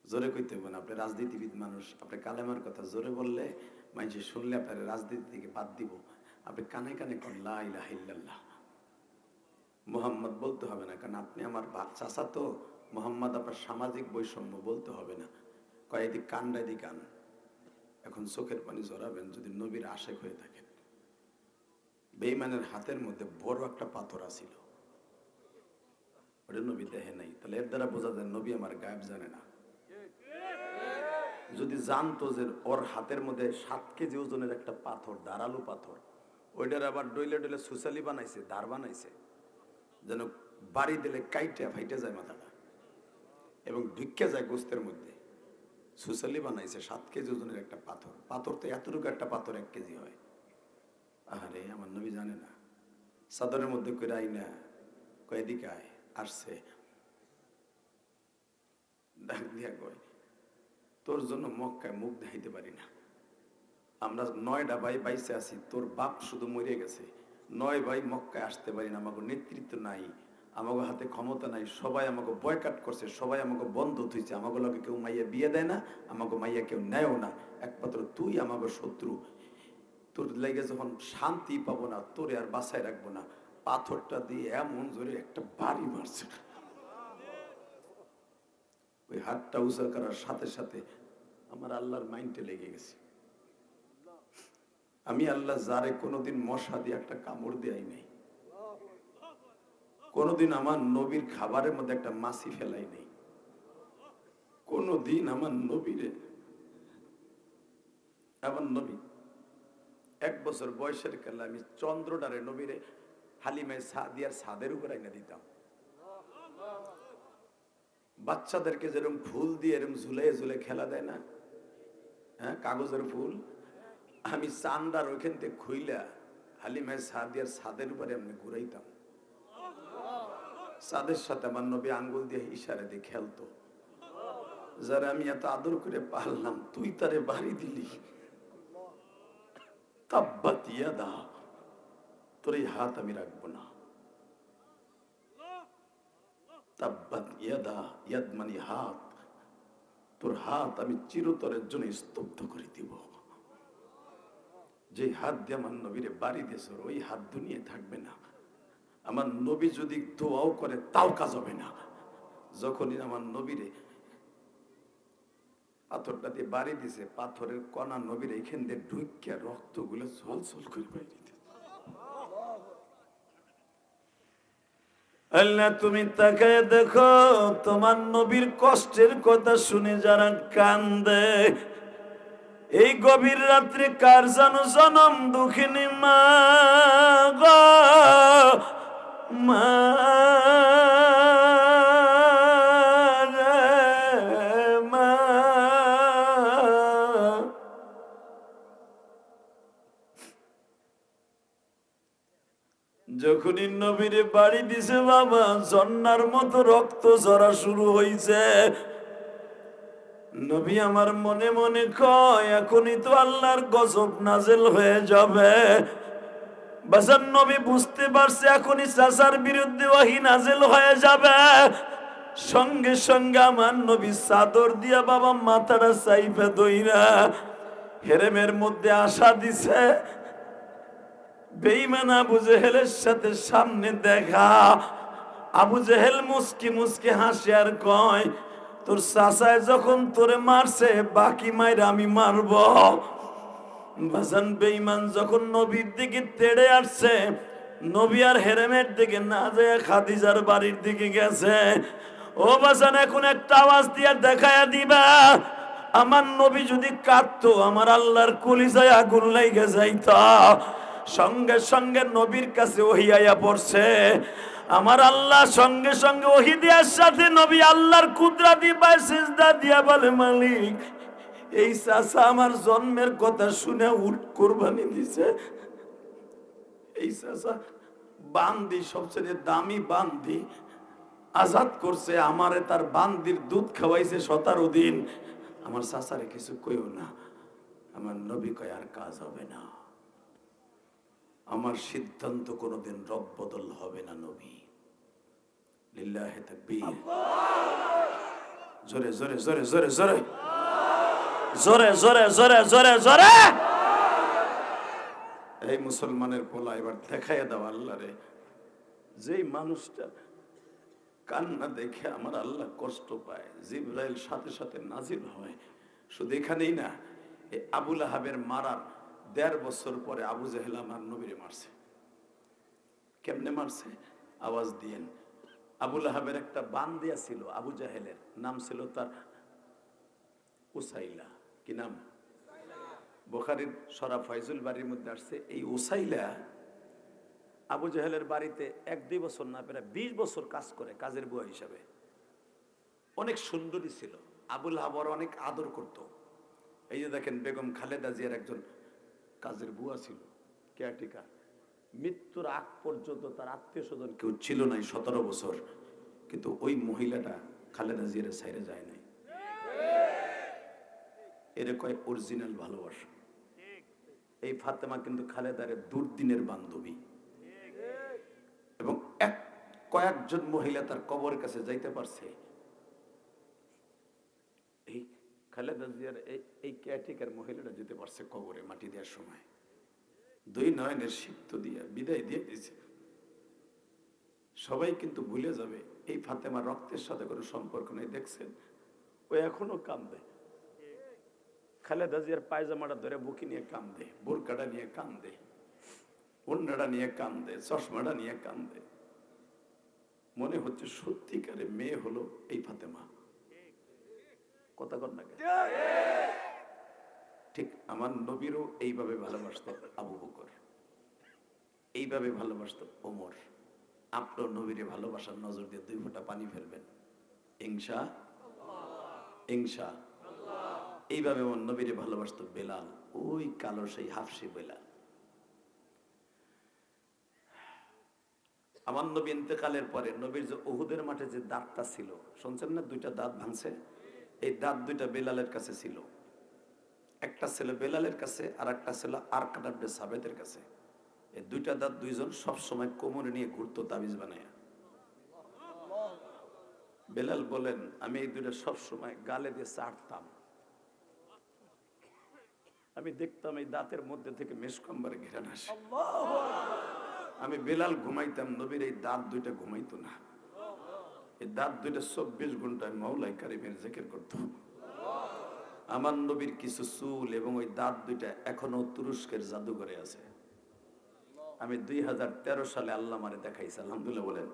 জোরে কইতে হবে না, আপনি রাজনীতিবিদ মানুষ, আপনি কালেমার কথা জোরে বললে মানুষ শুনলে আপনার রাজনীতি থেকে বাদ দিব। আপনি কানে কানে কন লা ইলাহা ইল্লাল্লাহ। মোহাম্মদ বলতে হবে না, কারণ আপনি আমার চাচা তো। মোহাম্মদ আপনার সামাজিক বৈষম্য বলতে হবে না। কয়েকদিক কান্ডায় দি কান। এখন চোখের পানি জড়াবেন যদি নবীর আশেক হয়ে থাকেন। বেঈমানের হাতের মধ্যে বড় একটা পাথর আছিল, ওটা নবী দেখে নাই। তাহলে এর দ্বারা বোঝা যায় নবী আমার গায়েব জানে না। যদি জানতো যে ওর হাতের মধ্যে 7 কেজি ওজনের একটা পাথর, ধারালো পাথর, ওইটার আবার ডইলে ডইলে সুসালি বানাইছে, ধার বানাইছে, যেন বাড়ি দিলে কাইটা ফাইটে যায় মাথাটা এবং ঢুকে যায় গোস্তের মধ্যে। সুসালি বানাইছে 7 কেজি ওজনের একটা পাথর। পাথর তো এতটুকু একটা পাথর 1 কেজি হয়। আরে আমার নবী জানে না। চাদরের মধ্যে করে আইনা কয়েদিকে আয় আসছে, ডাক দিয়া কয়, তোর জন্য মক্কায় মুখ দেখাইতে পারি না। আমরা 9টা ভাই বাইসে আছি, তোর বাপ শুধু মরে গেছে। 9 ভাই মক্কায় আসতে পারি না, আমাকে নেতৃত্ব নাই, আমাকে হাতে ক্ষমতা নাই, সবাই আমাকে বয়কাট করছে, সবাই আমাকে বন্ধ থইছে, আমাকে লোকে কেউ মাইয়া বিয়ে দেয় না, আমাকে মাইয়া কেউ নেয়ও না, একমাত্র তুই আমাকে শত্রু। তোর লেগে যখন শান্তি পাবো না, তোরে আর বাসায় রাখবো না। পাথরটা দিয়ে এমন জোরে একটা বাড়ি মারছে, ওই হাতটা উঁচা করার সাথে সাথে আমার আল্লাহর মাইন্ডে লেগে গেছে। আমি আল্লাহ যারে কোনোদিন মশা দিয়ে একটা কামড় দেয়াই নাই, কোনোদিন আমার নবীর খাবারের মধ্যে একটা মাছি ফেলাই নেই, কোনোদিন আমার নবীরে, আমার নবী 1 বছর বয়সের কালে আমি চন্দ্রডারে নবীরে হালিমায় সাদিয়ার ছাদের উপর আইনা দিতাম। বাচ্চাদেরকে যেরকম ফুল দিয়ে এরকম ঝুলে ঝুলে খেলা দেয় না, হ্যাঁ, কাগজের ফুল, আমি চান্দার ওইখান থেকে খুইলা হালিমায় সাদিয়ার ছাদের উপরে এমনি ঘুরাইতাম। চাঁদের সাথে আমার নবী আঙ্গুল দিয়ে ইশারা দিয়ে খেলতো। যারা আমি এত আদর করে পারলাম, তুই তারে বাড়ি দিলি। তাব্বাত ইয়াদা, তোর এই হাত আমি রাখবো না। তাব্বাত ইয়াদা, ইয়াদ মানে হাত, তোর হাত আমি চিরতরের জন্য স্তব্ধ করে দিব। যে হাত দিয়ে আমার নবীরে বাড়ি দিয়েছ ওই হাত দুনিয়ায় থাকবে না। আমার নবী যদি দোয়াও করে তাও কাজ হবে না। যখনই আমার নবীরে পাথরটা দিয়ে বাড়ি দিছে, পাথরের কণা নবীর এইখান দিয়ে ঢুকিয়া রক্তগুলো ঝলঝল করে বাইরে দিতে। আল্লাহ তুমি তাকায় দেখো, তোমার নবীর কষ্টের কথা শুনে যারা কান্দে, এই গভীর রাত্রে কার জানো জনম দুঃখিনী মা গো মা রে মা। যখনই নবীরে বাড়ি দিছে বাবা, জন্নার মতো রক্ত ঝরা শুরু হইছে। নবী আমার মনে মনে কয় এখনই তো আল্লাহর গজব নাজেল হয়ে যাবে। বাজার নবী বুঝতে পারছে এখনই চাচার বিরুদ্ধে ওহী নাজেল হয়ে যাবে। সঙ্গে সঙ্গে আমার নবী চাদর দিয়া বাবা মাথাটা চাইপে দইরা হেরেমের মধ্যে আশা দিছে। বেঈমান আবু জেহেলের সাথে সামনে দেখা। আবু জেহেল মুস্কি মুস্কি হাসি আর কয়, তোর চাচায় যখন তোরে মারছে বাকি মায়ের আমি মারব। বাজান বেঈমান যখন নবীর দিকে তেড়ে আসছে, নবী আর হেরেমের দিকে না যায় খাদিজার বাড়ির দিকে গেছে। ও বাজান এখন একটা আওয়াজ দিয়া দেখায়া দিবা, আমার নবী যদি কাঁদতো আমার আল্লাহর কলিজায় আগুন লাইগা যাইতা। সঙ্গে সঙ্গে নবীর কাছে ওহী আয়া পড়ছে। আমার আল্লাহ সঙ্গে সঙ্গে ওহী দেওয়ার সাথে নবী আল্লাহর কুদরতি পায় সিজদা দিয়া বলে, মালিক এই চাচা আমার জন্মের কথা শুনে উট কোরবানি দিছে। এই চাচা বান্দি, সবচেয়ে দামি বান্দি আজাদ করছে, আমারে তার বান্দির দুধ খাওয়াইছে 17 দিন। আমার চাচারে কিছু কইও না। আমার নবী কয় আর কাজ হবে না, আমার সিদ্ধান্ত কোনোদিন রব বদল হবে না। নবী লিল্লাহি তাকবীর। জোরে জোরে জোরে জোরে জোরে জোরে জোরে জোরে জোরে জোরে। এই মুসলমানের পোলা এবার দেখাইয়া দাও আল্লাহরে, যেই মানুষটা কান্না দেখে আমার আল্লাহ কষ্ট পায়, জিবরাইল সাথে সাথে নাজিল হয়। শুধু এখানেই না, এই আবুল আহাবের মারার 1.5 বছর পরে আবু জেহেল আমার নবীরে মারছে। কেমনে মারছে? আওয়াজ দিয়েন। আবুল আহাবের একটা বান্দিয়া ছিল, আবু জাহেলের নাম ছিল তার উসাইলা। কি নাম? বুখারীর সরা ফাইজুল বাড়ির মধ্যে আসছে, এই উসাইলা আবু জাহেলের বাড়িতে 1-2 বছর না প্রায় 20 বছর কাজ করে, কাজের বুয়া হিসাবে। অনেক সুন্দরী ছিল, আবুল আহাব অনেক আদর করত। এই যে দেখেন বেগম খালেদা জিয়ার একজন কাজের বুয়া ছিল, কেয়ারটেকার। মৃত্যুর আগ পর্যন্ত তার আত্মীয় স্বজন কেউ ছিল নাই 17 বছর, কিন্তু ওই মহিলাটা খালেদা জিয়ার ছাইরে যায় নাই। এর কয় অরিজিনাল ভালোবাসা। এই ফাতেমা কিন্তু খালেদারের দুর্দিনের বান্ধবী, এবং কয়েকজন মহিলা তার কবরের কাছে যাইতে পারছে। এই খালেদা জিয়ার এই কেয়ারটেকার মহিলাটা যেতে পারছে কবরে মাটি দেওয়ার সময়, 2 নয়নের সিক্ত দিয়া বিদায় দিয়ে দিয়েছে। সবাই কিন্তু ভুলে যাবে এই ফাতেমার রক্তের সাথে কোনো সম্পর্ক নেই। দেখছেন ও এখনো কান্দে, খালেদা জিয়ার পায়জামাটা ধরে বুকি নিয়ে কান্দে, বোরকাটা নিয়ে কান্দে, ওন্নাটা নিয়ে কান্দে, চশমাটা নিয়ে কান্দে। মনে হচ্ছে সত্যিকারে মেয়ে হলো এই ফাতেমা। কথা কর না কেন? ঠিক আমার নবীরও এইভাবে ভালোবাসত আবু বকর, এইভাবে ভালোবাসত ওমর। আপনার নবীরে ভালোবাসার নজর দিয়ে 2 ফোঁটা পানি ফেলবেন ইনশা। এইভাবে আমার নবীরে ভালোবাসত বেলাল, ওই কালো সেই হাফসি বেলাল। আমার নবী ইন্তেকালের পরে নবীর যে উহুদের মাঠে যে দাঁতটা ছিল, শুনছেন না, 2টা দাঁত ভাঙছে। এই দাঁত 2টা বেলালের কাছে ছিল। একটা ছিল বেলালের কাছে, আর একটা ছিল আরকাদ ইবনে সাবেতের কাছে। এই 2টা দাঁত 2জন সবসময় কোমরে নিয়ে ঘুরতো তাবিজ বানায়া। বেলাল বলেন, আমি এই 2টা সবসময় গালে দিয়ে চাটতাম। আমি দেখতাম এই দাঁতের মধ্যে থেকে মেশকাম্বারে ঘেরান আসে। আমি বেলাল ঘুমাইতাম, নবীর এই দাঁত দুইটা ঘুমাইতো না। এই দাঁত দুইটা 24 ঘন্টায় মাওলাই কারিমের জিকির করতো। আমার নবীর কিছু চুল এবং ওই দাঁত দুইটা এখনো তুরস্কের জাদুঘরে আছে। আমি 2013 সালে আল্লাহ মারে দেখাইছি, আলহামদুলিল্লাহ বলেন।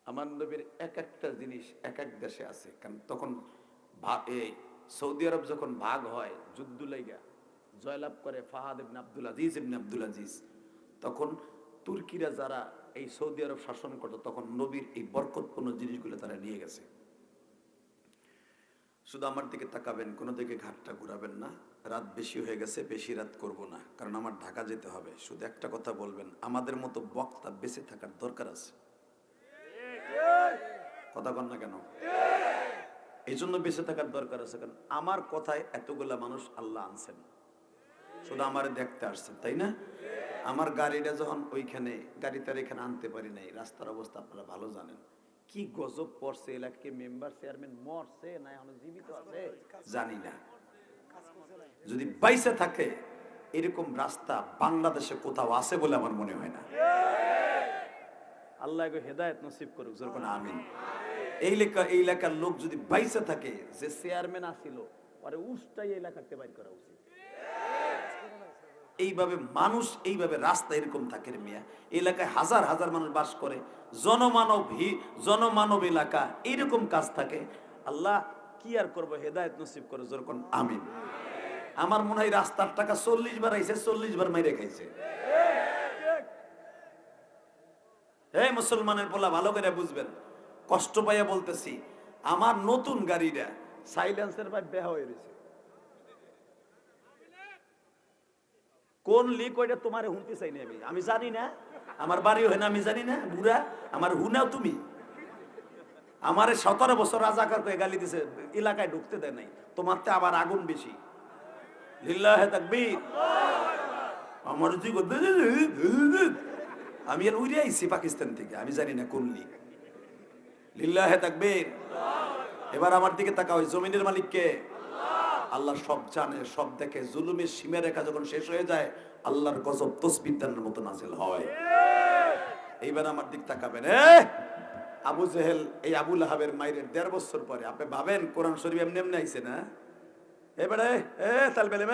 আমার নবীর এক একটা জিনিস এক এক দেশে আছে। কারণ তখন এই সৌদি আরব যখন ভাগ হয়, যুদ্ধ লাইগা জয়লাভ করে ফাহাদ ইবনে আব্দুল আজিজ, তখন তুর্কিরা যারা এই সৌদি আরব শাসন করতো, তখন নবীর এই বরকতপূর্ণ জিনিসগুলো তারা নিয়ে গেছে। শুধু আমার দিকে তাকাবেন, কোনো দিকে ঘাটটা ঘুরাবেন না। রাত বেশি হয়ে গেছে, বেশি রাত করব না, কারণ আমার ঢাকা যেতে হবে। শুধু একটা কথা বলবেন, আমাদের মতো বক্তা বেঁচে থাকার দরকার আছে। কথা বল না কেন? এই জন্য বেঁচে থাকার দরকার আছে, কারণ আমার কথায় এতগুলা মানুষ আল্লাহ আনছেন, শুধু আমার দেখতে আসছেন, তাই না? আমার গাড়িটা যখন ওইখানে, গাড়িটা এখানে আনতে পারি নাই, রাস্তার অবস্থা আপনারা ভালো জানেন। কি গজব পড়ছে, এলাকাকে মেম্বার চেয়ারম্যান মরছে না এখনো জীবিত আছে জানি না। যদি বাইসে থাকে এরকম রাস্তা বাংলাদেশে কোথাও আছে বলে আমার মনে হয় না। আল্লাহ হেদায়েত নসিব করুক, জোর করে আমিন। এই এলাকার লোক যদি বাইসে থাকে, যে চেয়ারম্যান আসিল পরে উষ্টাই এলাকাতে বাইর করা উচিত। এইভাবে মানুষ, এইভাবে রাস্তা এরকম থাকে মিয়া। এলাকায় হাজার হাজার মানুষ বাস করে, জনমানব এলাকা, এইরকম কাজ থাকে। আল্লাহ কি আর করবো, হেদায়েত নসিব করে, জোর কোন আমিন। আমার মনে হয় রাস্তার টাকা 40 বার আইছে, 40 বার মাইরে খাইছে। এই মুসলমানের পোলা ভালো করে বুঝবেন, কষ্ট পাইয়া বলতেছি, আমার নতুন গাড়িটা সাইলেন্সের ভাই বেহা হয়ে রয়েছে। কোন লিক ওইটা তোমারে হুনতে চাই না, আমি জানি না। আমার বাড়ি হয় না, আমি জানি না। বুড়া আমার হুনাও তুমি। আমারে 17 বছর রাজাকার করে গালি দিছে, এলাকায় ঢুকতে দেয় নাই। তোমার তে আবার আগুন বেশি। লিল্লাহে তাকবীর। আমার আমি আর উড়ে আইছি পাকিস্তান থেকে, আমি জানি না কোন লিক। লিল্লাহে তাকবীর। এবার আমার দিকে তাকাও, জমিনের মালিক কে? আল্লাহ সব জানে, সব দেখে। জুলুমের সীমারেখা যখন শেষ হয়ে যায়, আল্লাহর গজব তসবিদানের মতো নাজিল হয়। এইবার আমার দিক তাকাবেন। আবু জেহেল, এই আবু লাহাবের মায়ের 1.5 বছর পরে আপনি ভাবেন কোরআন শরীফ এমনি এমনি আইছে না? এবারে তালবেলে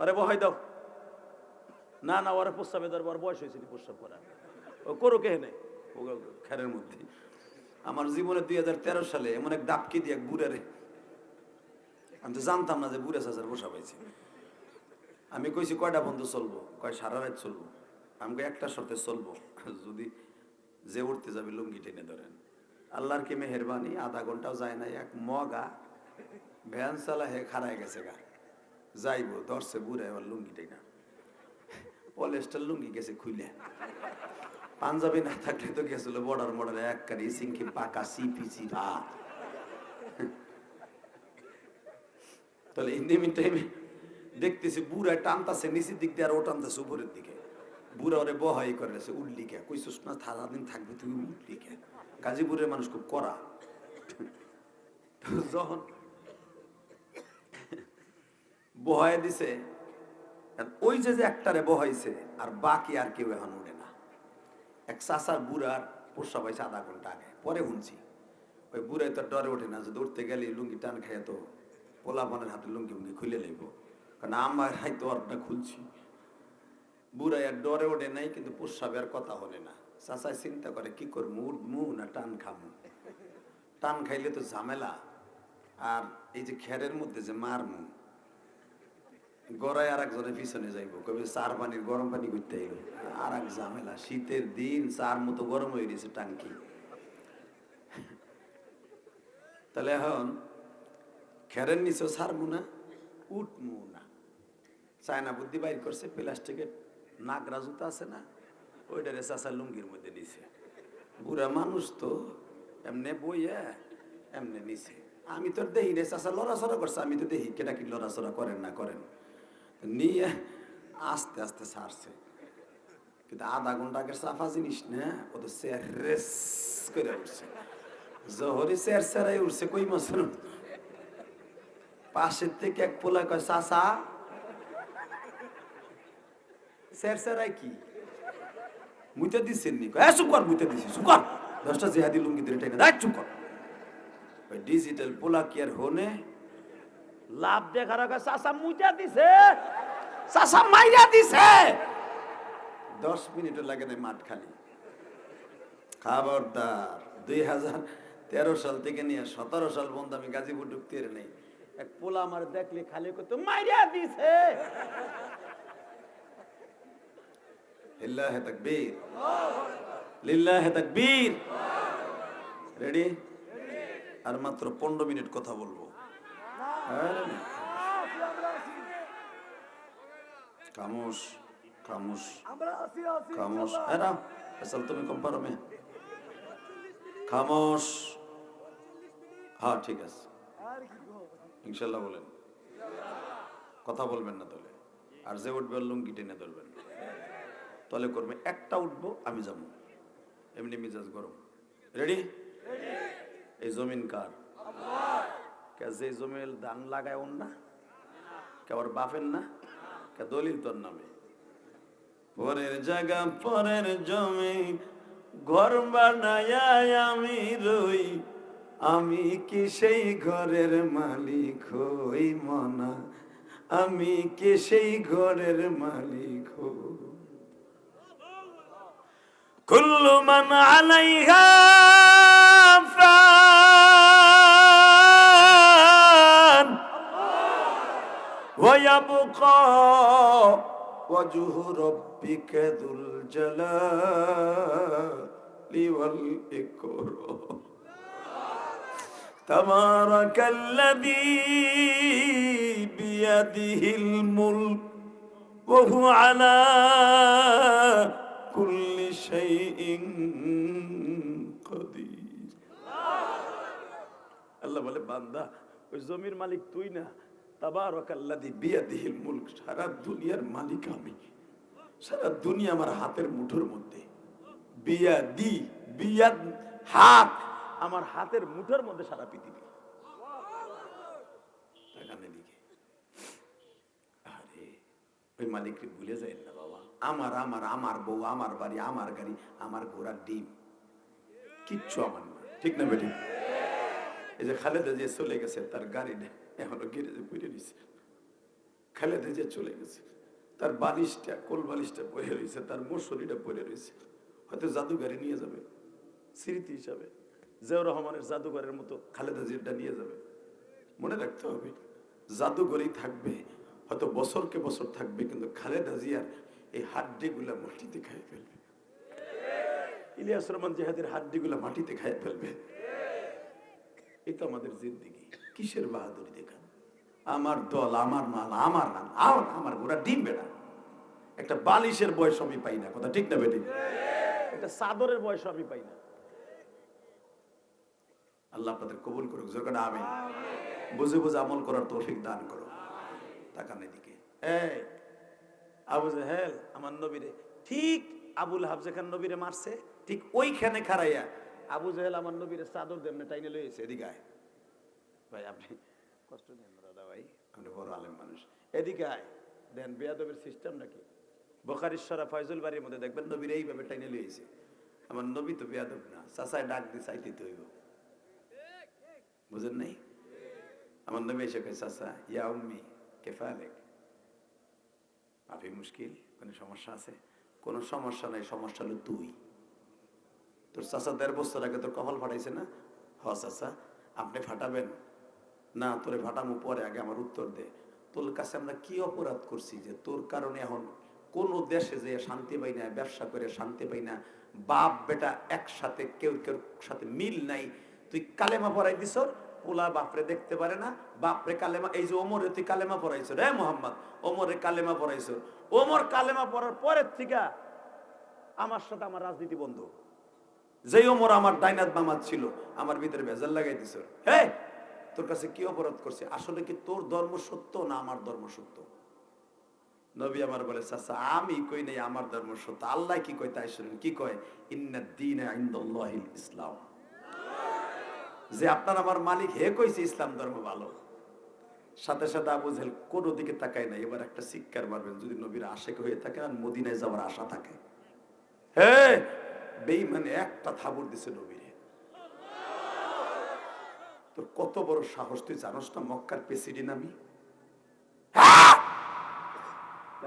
আরে বহাই দাও না, না ওরা প্রস্তাবে দরবার বয়স হয়েছে প্রস্তাব করা, ও করো কে নেই ও খেরের মধ্যে। আমার জীবনে 2013 সালে এমন এক ডাবকি দিয়ে এক বুড়ারে, আমি তো জানতাম না যে বুড়া চাচার বসা পাইছি। আমি কইছি কয়টা বন্ধু চলবো? কয় সারা রাত চলবো। আমি একটা শর্তে চলবো, যদি যে উঠতে যাবে লুঙ্গি টেনে ধরেন। আল্লাহর কি মেহেরবানি, আধা ঘন্টাও যায় না, এক মগা ভ্যান চালা হে খারায় গেছে গা, যাইবো ধরছে বুড়া এবার লুঙ্গি টেনা, পলেস্টার লুঙ্গি গেছে খুলে। পাঞ্জাবি না থাকলে তো গেছিল বর্ডার এক কারি সিংকি পাকা সিপিসি ভা। তাহলে ইন্দিমিন টাইমে দেখতেছি বুড়া টানতাছে নিচের দিক দিয়ে আর ও টানতেছে উপরের দিকে। বুড়া ওরে বহাই করে আছে, উল্লি কে কইছিস না সারাদিন থাকবে তুমি উল্লি কে। গাজীপুরের মানুষ খুব কড়া। যখন বহাই দিছে, ওই যে একটারে বহাইছে আর বাকি আর কেউ এখন উঠে না। এক চাচার বুড়ার প্রস্রাব হয়েছে আধা ঘন্টা আগে, পরে শুনছি। ওই বুড়াই তো ডরে ওঠে না, যদি উঠতে গেলে লুঙ্গি টান খাইয়া তো পোলাপানের হাতে লুঙ্গি মুঙ্গি খুলে লইব, কারণ আমার হাইতো আরটা খুলছি। বুড়াই আর ডরে ওঠে নাই, কিন্তু প্রস্রাবের কথা হলে না। চাচাই চিন্তা করে কি করবো, উঠমু না টান খামু। টান খাইলে তো ঝামেলা, আর এই যে খেরের মধ্যে যে মারমু, গড়ায় আর একজনের পিছনে যাইব, কবে চার পানির গরম পানি করতে আইব, আর এক ঝামেলা। শীতের দিন চার মতো গরম হয়ে গেছে টাঙ্কি। তাহলে এখন খেরের নিচেও ছাড়বো না, উঠমু না। চায়না বুদ্ধি বাইর করছে, প্লাস্টিকের নাগরা জুতা আছে না, ওইটারে চাচা লুঙ্গির মধ্যে নিছে। বুড়া মানুষ তো এমনি বইয়া এমনি নিছে। আমি তো দেখি রে চাচা লড়াচড়া করছে, আমি তো দেখি কেটা কি লড়াচড়া করেন না করেন, নিয়ে আস্তে আস্তে ছাড়ছে। কিন্তু আধা ঘন্টা আগের সাফা জিনিস না, ও তো রেস করে উঠছে। জহরি চেয়ার চেরাই উঠছে কই মাছের। পাশের থেকে এক পোলা কয় চাচা স্যার কি মুইতে দিচ্ছেন নি? চুপ কর, মুইতে দিছি, চুপ কর। 10টা জেহাদি লুঙ্গি ধরে টেনে দেখ, চুপ কর। ডিজিটাল পোলা কি আর হনে লাভ দেখার আগে চাচা মুইটা দিছে, চাচা মাইরা দিছে। 10 মিনিটও লাগে না মাঠ খালি। খবরদার, 2013 সাল থেকে নিয়ে 17 সাল পর্যন্ত আমি গাজীপুর ঢুকতে নেই, এক পোলা আমার দেখলে খালি কত মাইরা দিছে। লিল্লাহে তাকবীর, লিল্লাহে তাকবীর। রেডি? আর মাত্র 15 মিনিট কথা বলবো। খামোশ খামোশ খামোশ। এরা আসল তুমি কম পারো মে খামোশ। হ্যাঁ ঠিক আছে, ইনশাল্লাহ বলেন। কথা বলবেন না তলে, আর যে উঠবে লুঙ্গি টেনে ধরবেন, তলে করবে। একটা উঠবো আমি যাবো, এমনি মিজাজ গরম। রেডি? এই জমিন কার? কে যে জমির ধান লাগায় ওর না? কে ওর বাপের না? কে দলিল তোর নামে? পরের জায়গা পরের জমি ঘর বানায় আমি রই, আমি কি সেই ঘরের মালিক হই মনা? আমি কি সেই ঘরের মালিক হই? কুল্লু মান আলাইহা ফান ওয়া ইয়াবকা ওয়াজহু রাব্বিকা যুল জালালি ওয়াল ইকরাম। তাবারাকাল্লাযী বিয়াদিহিল মুলক ওয়া হুয়া আলা কুল্লি শাইইন কাদির। আল্লাহ বলে, বান্দা ওই জমির মালিক তুই না, তাবারাকাল্লাযী বিয়াদিহিল মুলক, সারা দুনিয়ার মালিক আমি। সারা দুনিয়া আমার হাতের মুঠোর মধ্যে। বিয়াদি, বিয়াদ হাত, আমার হাতের মুঠোর মধ্যে সারা পৃথিবী। আরে ওই মালিককে ভুলে যায় না বাবা। আমার আমার আমার বউ, আমার বাড়ি, আমার গাড়ি, আমার ঘোড়ার ডিম, কিচ্ছু আমার না। ঠিক না বেটি? এই যে খালেদা যে চলে গেছে, তার গাড়ি এখনো গ্যারেজে পড়ে রয়েছে। খালেদা যে চলে গেছে, তার বালিশটা, কোল বালিশটা পড়ে রয়েছে, তার মশারিটা পড়ে রয়েছে। হয়তো জাদুঘরে নিয়ে যাবে স্মৃতি হিসাবে। জিয়াউর রহমানের জাদুঘরের মতো খালেদা জিয়াটা নিয়ে যাবে। মনে রাখতে হবে, জাদুঘরেই থাকবে, হয়তো বছরকে বছর থাকবে, কিন্তু খালেদা জিয়ার এই হাড্ডিগুলা মাটিতে খাই ফেলবে। ইলিয়াস রহমান জিহাদের হাড্ডিগুলা মাটিতে খাই ফেলবে। এটা আমাদের জিন্দেগি। কিসের বাহাদুরি দেখান? আমার দল, আমার মাল, আমার নাম, আমার গোড়া ডিম বেড়া। একটা বালিশের বয়স আমি পাই না। কথা ঠিক না বেটি? একটা চাদরের বয়স আমি পাই না। আল্লাহ আপনাদের কবুল করুক। জোরে আমিন। বুঝে বুঝে আমল করার তৌফিক দান করো। তাকান এদিকে। এই আবু জাহেল আমার নবীরে, ঠিক আবুল হাব যেখানে নবীরে মারছে, ঠিক ওইখানে খাড়াইয়া আবু জাহেল আমার নবীরে চাদর দেমনে টাইনে লইছে। এদিকে আয় ভাই, আপনি কষ্ট নেন না দাদা ভাই, আপনি বড় আলেম মানুষ। এদিকে আয়, দেন বেয়াদবের সিস্টেম নাকি? বুখারীর শরা ফয়জুল বাড়ির মধ্যে দেখবেন নবীর এইভাবে টাইনে লইছে। আমার নবী তো বেয়াদব না, চাচায় ডাক দিয়ে চাইতে তো হইব। বুঝেন নাই? আমার নবী এসে কয়, চাচা ইয়া উম্মি কেফা আলেক, আপনি মুশকিল, কোনো সমস্যা আছে? কোনো সমস্যা নাই, সমস্যা হলো তুই। তোর চাচা 1.5 বছর আগে তোর কপাল ফাটাইছে না? হ চাচা, আপনি ফাটাবেন না? তোরে ফাটামো পরে, আগে আমার উত্তর দে। তোর কাছে আমরা কি অপরাধ করছি যে তোর কারণে এখন কোন দেশে যে শান্তি পাই না, ব্যবসা করে শান্তি পাই না, বাপ বেটা একসাথে কেউ কেউ সাথে মিল নাই। তুই কালেমা পড়াই দিছ, পোলা বাপরে দেখতে পারে না, বাপরে কালেমা, এই যে ওমরে তুই কালেমা পড়াইছ রে মোহাম্মদ, ওমরে কালেমা পড়াইছ। ওমর কালেমা পড়ার পরের থেকে আমার সাথে আমার রাজনীতি বন্ধ। যেই ওমর আমার ডাইনাত মামাত ছিল, আমার ভিতরে ভেজাল লাগাই দিছ। হে, তোর কাছে কি অপরাধ করছে? আসলে কি তোর ধর্ম সত্য না আমার ধর্ম সত্য? নবী আমার বলে, চাচা আমি কই নাই আমার ধর্ম সত্য, আল্লাহ কি কয় তাই শুনেন। কি কয়? ইন্নাদ দীনা ইনদাল্লাহিল ইসলাম। যে আপনার আমার মালিক হে কইছে ইসলাম ধর্ম ভালো। সাথে সাথে আবু জেহেল কোনো দিকে তাকায় না। এবার একটা চিৎকার মারবেন যদি নবীর আশেক হয়ে থাকে আর মদিনায় যাওয়ার আশা থাকে। হে বেঈমানে একটা থাবড় দিছে নবীরে। তোর কত বড় সাহস, তুই জানোস না মক্কার প্রেসিডেন্ট আমি?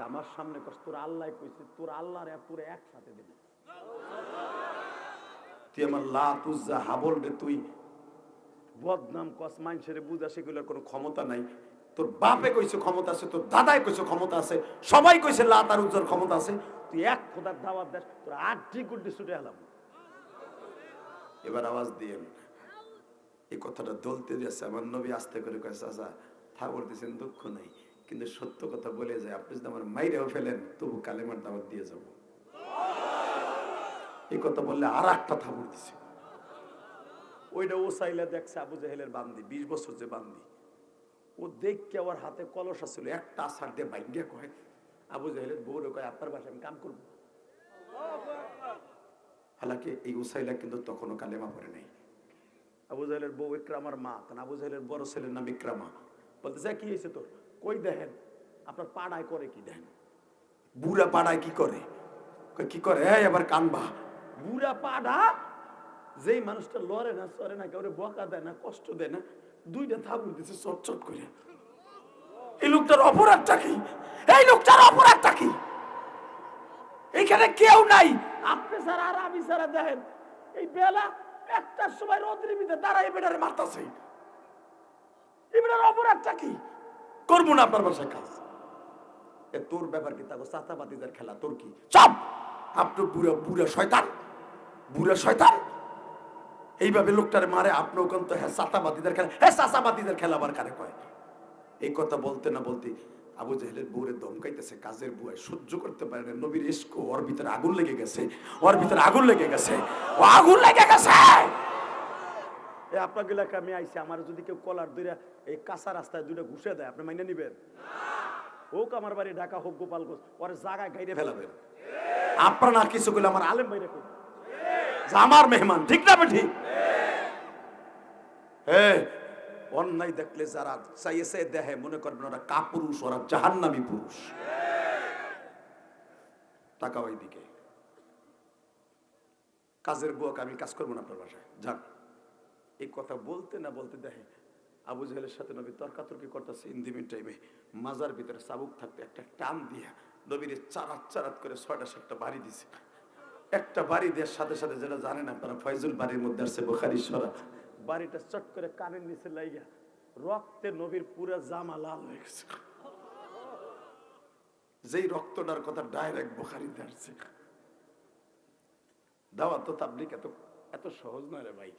আমার সামনে কস তোর আল্লাহ কইছে, তোর আল্লাহর তোর একসাথে দেবে। তুই আমার লাত উজ্জা হাবল রে তুই বদনাম কস, মানুষের বুঝা সেগুলোর কোনো ক্ষমতা নাই। তোর বাপে কইছে ক্ষমতা আছে, তোর দাদাই কইছে ক্ষমতা আছে, সবাই কইছে লাত আর উজ্জার ক্ষমতা আছে। তুই এক খোদার দাওয়াত দেস, তোর আটটি গুড্ডি ছুটে এলাম। এবার আওয়াজ দিয়ে এই কথাটা দলতে যাচ্ছে। আমার নবী আস্তে করে কয়েছে, চাচা থাবর দিয়েছেন দুঃখ নাই, কিন্তু সত্য কথা বলে যায়, আপনি যদি আমার মাইরেও ফেলেন তবু কালেমার দাওয়াত দিয়ে যাব। এই কথা বললে আর একটা থাবর দিছে। ওইটা ও চাইলে দেখছে আবু জেহেলের বান্দি, 20 বছর যে বান্দি, ও দেখকে ওর হাতে কলস ছিল, একটা আছাড় দিয়ে বাইঙ্গা কয় আবু জেহেলের বউরে কয় আপনার বাসায় আমি কাম করবো। হালাকি এই উসাইলা কিন্তু তখনও কালেমা পড়ে নাই। আবু জাহেলের বউ ইকরামার মা, কারণ আবু জাহেলের বড় ছেলের নাম ইকরামা। বলতেছে কি হয়েছে তোর? কই দেখেন আপনার পাড়ায় করে কি, দেখেন বুড়া পাড়ায় কি করে? কি করে এবার কানবা? বুড়া পাড়া যেই মানুষটা লড়ে না চড়ে না, কেউ বকা দেয় না, কষ্ট দেয় না, দুইটা থাবুর দিচ্ছে চটচট করে। এই লোকটার অপরাধটা কি? এই লোকটার অপরাধটা কি? এইখানে কেউ নাই, আপনি ছাড়া আর আমি ছাড়া। দেখেন এই বেলা একটার সময় রোদ্রের ভিতরে দাঁড়াই বেটারে মারতাছে। এবার অপরাধটা কি? করবো না আপনার বাসায় কাজ। তোর ব্যাপার কি? তাকে চাচাবাতিদের খেলা, তোর কি? চাপ! আপনি বুড়া বুড়া শয়তান, বুড়া শয়তান। এইভাবে লোকটারে মারে আপনিও কিন্তু হ্যাঁ চাচাবাতিদের খেলা, হ্যাঁ চাচাবাতিদের খেলা আবার কারে কয়? এই কথা বলতে না বলতে আবু জাহেলের বউরে দমকাইতেছে, কাজের বুয়ায় সহ্য করতে পারে না। নবীর ইশক, ওর ভিতরে আগুন লেগে গেছে, ওর ভিতরে আগুন লেগে গেছে, ও আগুন লেগে গেছে। এই আপনার এলাকা আমি আইছি, আমার যদি কেউ কলার ধরে এই কাঁচা রাস্তায় দুটো ঘুষে দেয়, আপনি মাইনে নিবেন? হোক আমার বাড়ি ঢাকা, হোক গোপালগঞ্জ, ওরে জায়গায় গাইরে ফেলাবেন। আপনার না কিছু করলে আমার আলেম বাইরে করবে, আমার মেহমান, ঠিক না? ঠিক। হ্যাঁ, অন্যায় দেখলে যারা চাইছে দেখে মনে করবেন ওরা কাপুরুষ, ওরা জাহান্নামী পুরুষ। টাকা ওই দিকে কাজের বুয়াকে আমি কাজ করবো না আপনার বাসায়, যান। এই কথা বলতে না বলতে দেখে আবু জাহেলের সাথে নবী তর্কাতর্কি করতেছে। ইন্দিমিন টাইমে মাজার ভিতরে চাবুক থাকতে একটা টান দিয়া নবীর চারাত চারাত করে 6টা-7টা বাড়ি দিছে। একটা বাড়ি দেওয়ার সাথে সাথে, যেটা জানেন আপনারা, ফয়জুল বাড়ির মধ্যে আসছে বুখারী শরীফ, বাড়িটা চট করে কানের নিচে লাইগা রক্তে নবীর পুরা জামা লাল হয়ে গেছে। যেই রক্তটার কথা ডাইরেক্ট বুখারীতে আসছে। দাওয়াত তো তাবলীগ এত সহজ নয় রে ভাই।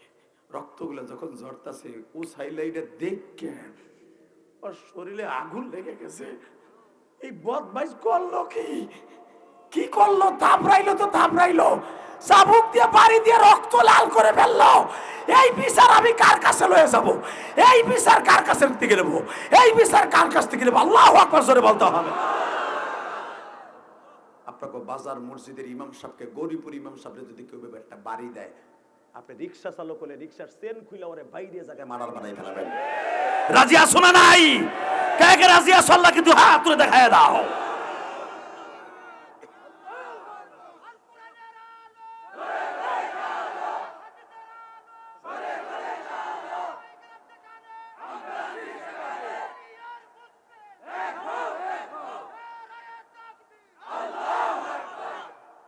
রক্তগুলো যখন ঝরতাছে, ও সাইলাইটা দেখকে ওর শরীরে আগুন লেগে গেছে। এই বদমাইশ করলো কি? কি করলো? থাপড়াইলো তো থাপড়াইলো, চাবুক দিয়ে বাড়ি দিয়ে রক্ত লাল করে ফেললো। এই বিচার আমি কার কাছে লয়ে যাব? এই বিচার কার কাছে থেকে নেবো? এই বিচার কার কাছ থেকে নেবো? আল্লাহু আকবার জোরে বলতে হবে। আপনাকে বাজার মসজিদের ইমাম সাহেবকে, গরিপুর ইমাম সাহেব যদি কেউ একটা বাড়ি দেয়, আপনি রিক্সা চালক হলে রিক্সার চেন খুলে ওরে বাইরে জায়গায় মারার বানাই ফেলাবেন। রাজি আছো না নাই? কে কে রাজি আছো? আল্লাহ কিন্তু হাত তুলে দেখায় দাও।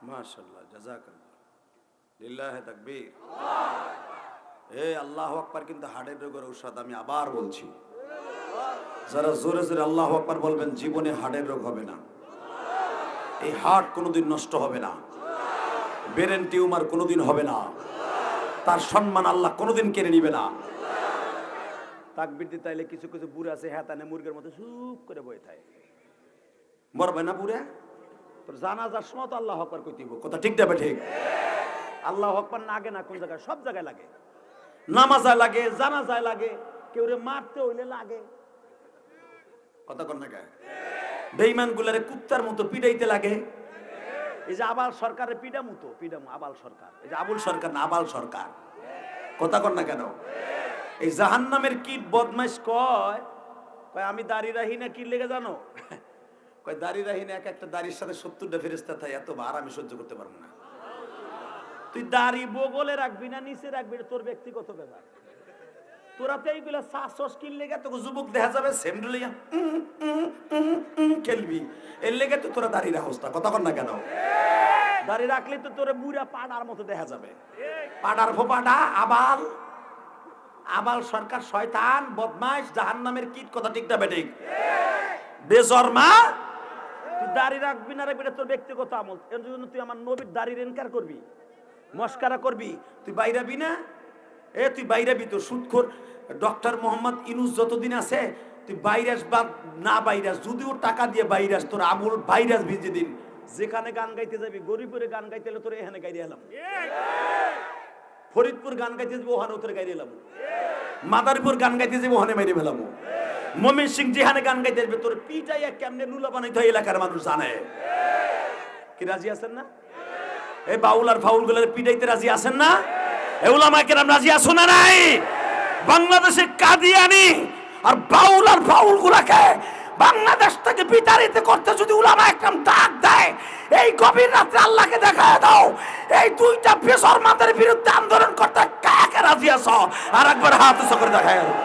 মাশাআল্লাহ, জাযাকাল্লাহ, লিল্লাহি তাকবীর। এই আল্লাহু আকবার কিন্তু হার্টের রোগের ঔষধ। আমি আবার বলছি, যারা জোরে জোরে আল্লাহু আকবার বলবেন জীবনে হার্টের রোগ হবে না। এই হার্ট কোনোদিন নষ্ট হবে না, ব্রেন টিউমার কোনোদিন হবে না, তার সম্মান আল্লাহ কোনোদিন কেড়ে নিবে না। তাকবীর দিতে চাইলে কিছু কিছু বুড়া আছে হেতানে মুরগের মতো চুপ করে বসে থাকে। মরবে না বুড়া? তোর জানাজার সময় তো আল্লাহু আকবার কইতে হইব, কথা ঠিক না? ঠিক। আল্লাহু আকবার না আগে না কোন জায়গায়? সব জায়গায় লাগে। নামাজায় লাগে, জানাজায় লাগে, কেউ রে মারতে হইলে লাগে, কথা কন না গায়? বেঈমান গুলারে কুত্তার মতো পিটাইতে লাগে। এই যে আবাল সরকারের পিডামু আবাল সরকার, এই যে আবুল সরকার না আবাল সরকার, কথা কন না কেন? এই জাহান্নামের কীট বদমাইশ কয় আমি দাড়ি রাহি না, কি লেগে জানো? কয় দাড়ি রাহি না, এক একটা দাড়ির সাথে 70টা ফেরেশতা থাকে, এত ভার আমি সহ্য করতে পারবো না। তুই দাড়ি বগলে রাখবি না নিচে রাখবি, তোর ব্যক্তিগত ব্যাপার। তোরা তো এইগুলা শ্বাস কিল লেগে তোকে যুবক দেখা যাবে সেমডুলিয়া খেলবি, এর লেগে তো তোরা দাড়ি রাখস না, কথা কর না কেন? দাড়ি রাখলে তো তোরা বুড়া পাড়ার মতো দেখা যাবে, পাড়ার ফোপাটা আবাল আবাল সরকার শয়তান বদমাইশ জাহান্নামের কীট, কথা ঠিক না বেঠিক? বেশরমা। তুই দাড়ি রাখবি না রাখবি, তোর ব্যক্তিগত আমল। এর জন্য তুই আমার নবীর দাড়ির এনকার করবি, মস্কারা করবি, তুই বাইরাবি না? তুই বাইরাবি তো সুদখোর ডক্টর মোহাম্মদ ইউনূস যতদিন আছে তুই ভাইরাস বা না ভাইরাস, যদিও টাকা দিয়ে ভাইরাস, তোর আবুল ভাইরাস ভিজে দিন। যেখানে গান গাইতে যাবি, গরিপুরে গান গাইতে এলে তোর এখানে গাইতে এলাম, ফরিদপুর গান গাইতে যাবি ওখানে তোর গাইতে এলাম, মাদারীপুর গান গাইতে যাবি ওখানে মেরে ফেলাম, মমিন সিং যেখানে গান গাইতে যাবে তোর পিটাইয়া কেমনে লুলা বানাইতে হয় এলাকার মানুষ জানে। কি রাজি আছেন না? এই বাউল আর ফাউল গুলোর পিটাইতে রাজি আছেন না? উলামায়ে কেরাম রাজি আছো না নাই? বাংলাদেশে কাদিয়ানি আর বাউল আর ফাউল গুলাকে বাংলাদেশ থেকে বিতাড়িত করতে যদি উলামায়ে কেরাম ডাক দেয়, এই গভীর রাতে আল্লাহকে দেখায় দাও, এই দুইটা বেশরমাদের বিরুদ্ধে আন্দোলন করতে কাকে রাজি আছো? আর একবার হাত উঁচু করে দেখায় দাও।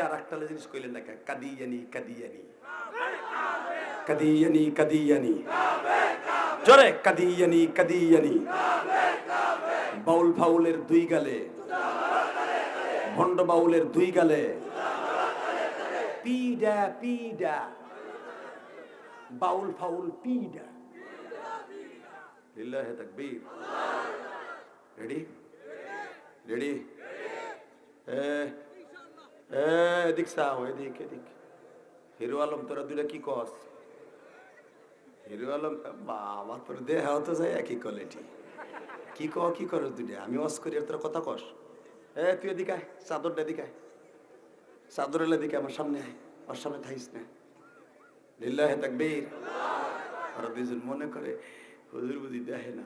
আর একটা জিনিস কইলেন না, কাদিয়ানি কাদিয়ানি কাদিয়ানি কাদিয়ানি, জোরে কাদিয়ানি কাদিয়ানি। বাউল ফাউলের দুই গালে, ভণ্ড বাউলের দুই গালে পিডা পিডা, বাউল ফাউল পিডা। লিল্লাহি তাকবীর। Ready ready? এদিক চাও, এদিক এদিক। হিরো আলম তোরা দুইটা কি কস? হিরো আলম বাবা তোর দেহ তো যায় একই কোয়ালিটি, কি কি করস দুইটা? আমি ওয়াজ করি আর তোরা কথা কস। তুই এদিকে আয়, চাদরটা এদিকে আয়, চাদরের এদিকে আমার সামনে আয়, ওর সামনে থাইস না। লিল্লাহি তাকবীর। ওরা দুইজন মনে করে হুজুর বুঝি দেখে না,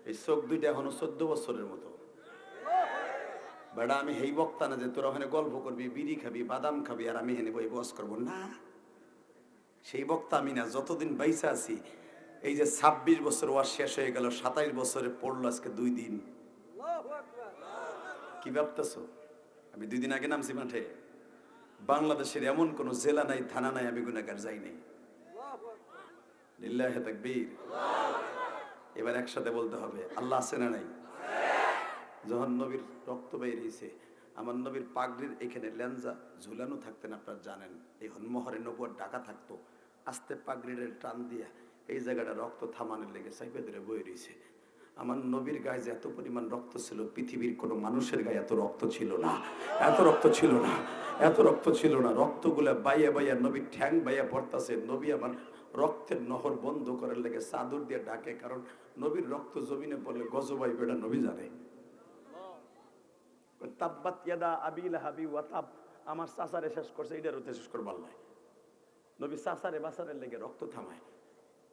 এই চোখ দুইটা এখনো 14 বছরের মতো। বেড়া আমি হেই বক্তা না যে তোরা ওখানে গল্প করবি, বিড়ি খাবি, বাদাম খাবি, আর আমি হেনে বই বস করবো না। সেই বক্তা আমি না। যতদিন বাইসা আছি, এই যে 26 বছর ওয়াজ শেষ হয়ে গেল, 27 বছরে পড়লো আজকে 2 দিন। কি ভাবতেছো? আমি 2 দিন আগে নামছি মাঠে। বাংলাদেশের এমন কোন জেলা নাই, থানা নাই আমি গুনাহগার যাই নাই। লিল্লাহি তাকবীর। এবার একসাথে বলতে হবে আল্লাহ আছে না নাই? যখন নবীর রক্ত বেরিয়েছে, আমার নবীর পাগড়ির এখানে লেঞ্জা ঝুলানো থাকতেন, আপনারা জানেন। এই হনমহরে নবুয়ার ডাকা থাকতো, আস্তে পাগড়ির টান দিয়া এই জায়গাটা রক্ত থামানোর লেগে সাইবে ধরে বয়ে রয়েছে। আমার নবীর গায়ে যে এত পরিমাণ রক্ত ছিল, পৃথিবীর কোনো মানুষের গায়ে এত রক্ত ছিল না, এত রক্ত ছিল না, এত রক্ত ছিল না। রক্তগুলা বাইয়া বাইয়া নবীর ঠ্যাং বাইয়া পড়তাছে। নবী আমার রক্তের নহর বন্ধ করার লেগে চাদর দিয়ে ডাকে, কারণ নবীর রক্ত জমিনে পড়লে গজবাই বেড়া নবী জানে। তাব্বাত ইয়াদা আবি লাহাবি ওয়া তাব, আমার চাচারে শেষ করছে, এটার হতে শেষ করবার নাই। নবী চাচারে বাসারের লেগে রক্ত থামায়।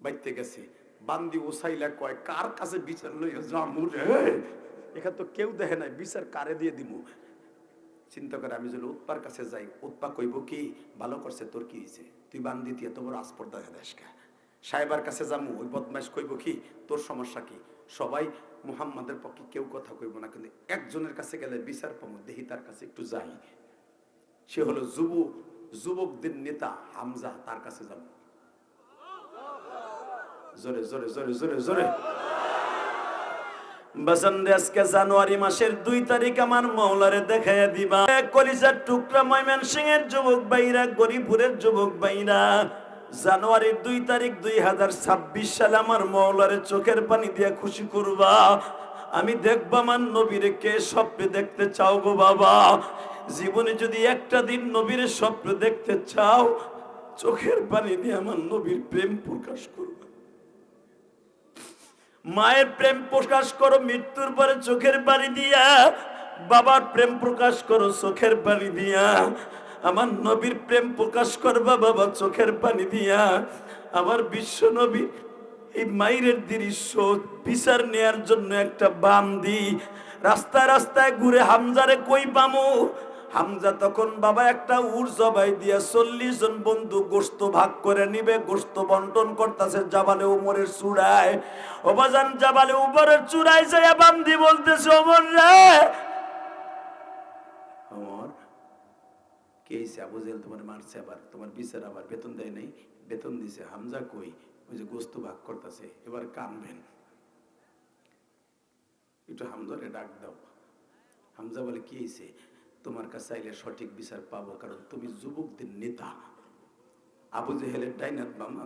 বাইতে গেছে, বান্দি উসাইলা কয় কার কাছে বিচার লইয়া যামু রে, এখানে তো কেউ দেখে নাই, বিচার কারে দিয়ে দিমু। চিন্তা করে আমি যদি উৎপার কাছে যাই, উৎপা কইব কি ভালো করছে, তোর কি হয়েছে, তুই বান্দি তুই এত বড় আসপর্দা দেশ কা। সাহেবার কাছে যামু, ওই বদমাইশ কইব কি, তোর সমস্যা কি। সবাই মুহাম্মাদের পক্ষে কেউ কথা কইব না, কিন্তু একজনের কাছে গেলে বিচার পাবো, দেখি তার কাছে একটু যাই। সে হলো যুবকদের নেতা হামজা, তার কাছে যাব। জোরে জোরে জোরে জোরে জোরে। বসন্তে আজকে জানুয়ারি মাসের 2 তারিখ আমার মাওলারে দেখাইয়া দিবা। কলিজার টুকরা ময়মনসিংহের যুবক ভাইরা, গরিপুরের যুবক ভাইরা, জানুয়ারির 2 তারিখ 2026 সালে আমার মাওলারে চোখের পানি দিয়ে খুশি করবা। আমি দেখব আমার নবীরে কে স্বপ্নে দেখতে চাও গো বাবা। জীবনে যদি একটা দিন নবীর স্বপ্ন দেখতে চাও, চোখের পানি দিয়ে আমার নবীর প্রেম প্রকাশ করবা। মায়ের প্রেম প্রকাশ করো মৃত্যুর পরে চোখের পানি দিয়া। বাবার প্রেম প্রকাশ করো চোখের পানি দিয়া, আমার নবীর প্রেম প্রকাশ করবা বাবা চোখের পানি দিয়া। আমার বিশ্ব নবী এই মাইরের দৃশ্য বিচার নেয়ার জন্য একটা বান্দি রাস্তায় রাস্তায় ঘুরে হামজারে কই পামু। হামজা তখন বাবা একটা উট জবাই দিয়া 40 জন বন্ধু গোস্ত ভাগ করে নিবে, গোস্ত বন্টন করতেছে জাবালে উমরের চূড়ায়। ওবাজান জাবালে উমরের চূড়ায় যায় বান্দি বলতেছে, ওমর রে, ওমর কে হইছে? আবু জেহেল তোমার মারছে, আবার তোমার বিচার আবার বেতন দেয় নাই? বেতন দিছে। হামজা কই? ওই যে গোস্ত ভাগ করতেছে, এবার কানবেন, একটু হামজারে ডাক দাও। হামজা বলে, কি হয়েছে? তোমার কাছে চাইলে সঠিক বিচার পাবো, কারণ তুমি যুবকদের নেতা। আবু জেহেলের ডাইনাত বামা।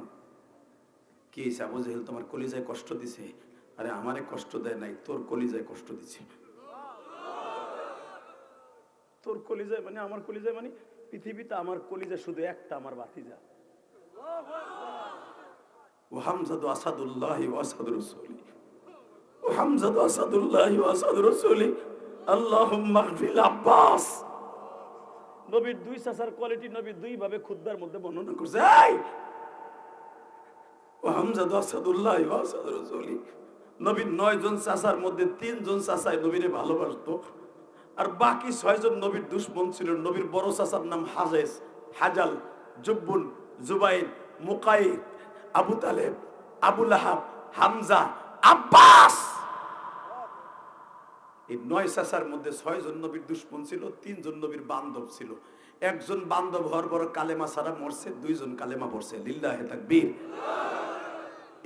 কি হয়েছে? আবু জেহেল তোমার কলিজায় কষ্ট দিছে? আরে আমারে কষ্ট দেয় নাই, তোর কলিজায় কষ্ট দিছে। তোর কলিজায় মানে? আমার কলিজায় মানে? পৃথিবীতে আমার কলিজা শুধু একটা, আমার ভাতিজা। ও হামজাদু আসাদুল্লাহি ওয়া আসাদুর রাসূলি, ও হামজাদু আসাদুল্লাহি ওয়া আসাদুর রাসূলি, আল্লাহুম্মা গফির আব্বাস। নবীর দুই চাচার কোয়ালিটি নবী দুই ভাবে খুতবার মধ্যে বর্ণনা করছে। এই ও হামজাদু আসাদুল্লাহি ওয়া আসাদুর রাসূলি, নবীর 9 জন চাচার মধ্যে 3 জন চাচাই নবীরে ভালোবাসতো, আর বাকি 6 জন নবীর দুশমন ছিল। নবীর বড় চাচার নাম হাজেস, হাজাল, জুব্বুন, জুবাইর, মুকাইদ, আবু তালেব, আবু লাহাব, হামজা, আব্বাস। এই 9 চাচার মধ্যে 6 জন নবীর দুশমন ছিল, 3 জন নবীর বান্ধব ছিল। একজন বান্ধব হওয়ার পর কালেমা সারা মরছে, 2 জন কালেমা পড়ছে। লিল্লাহে তাকবীর।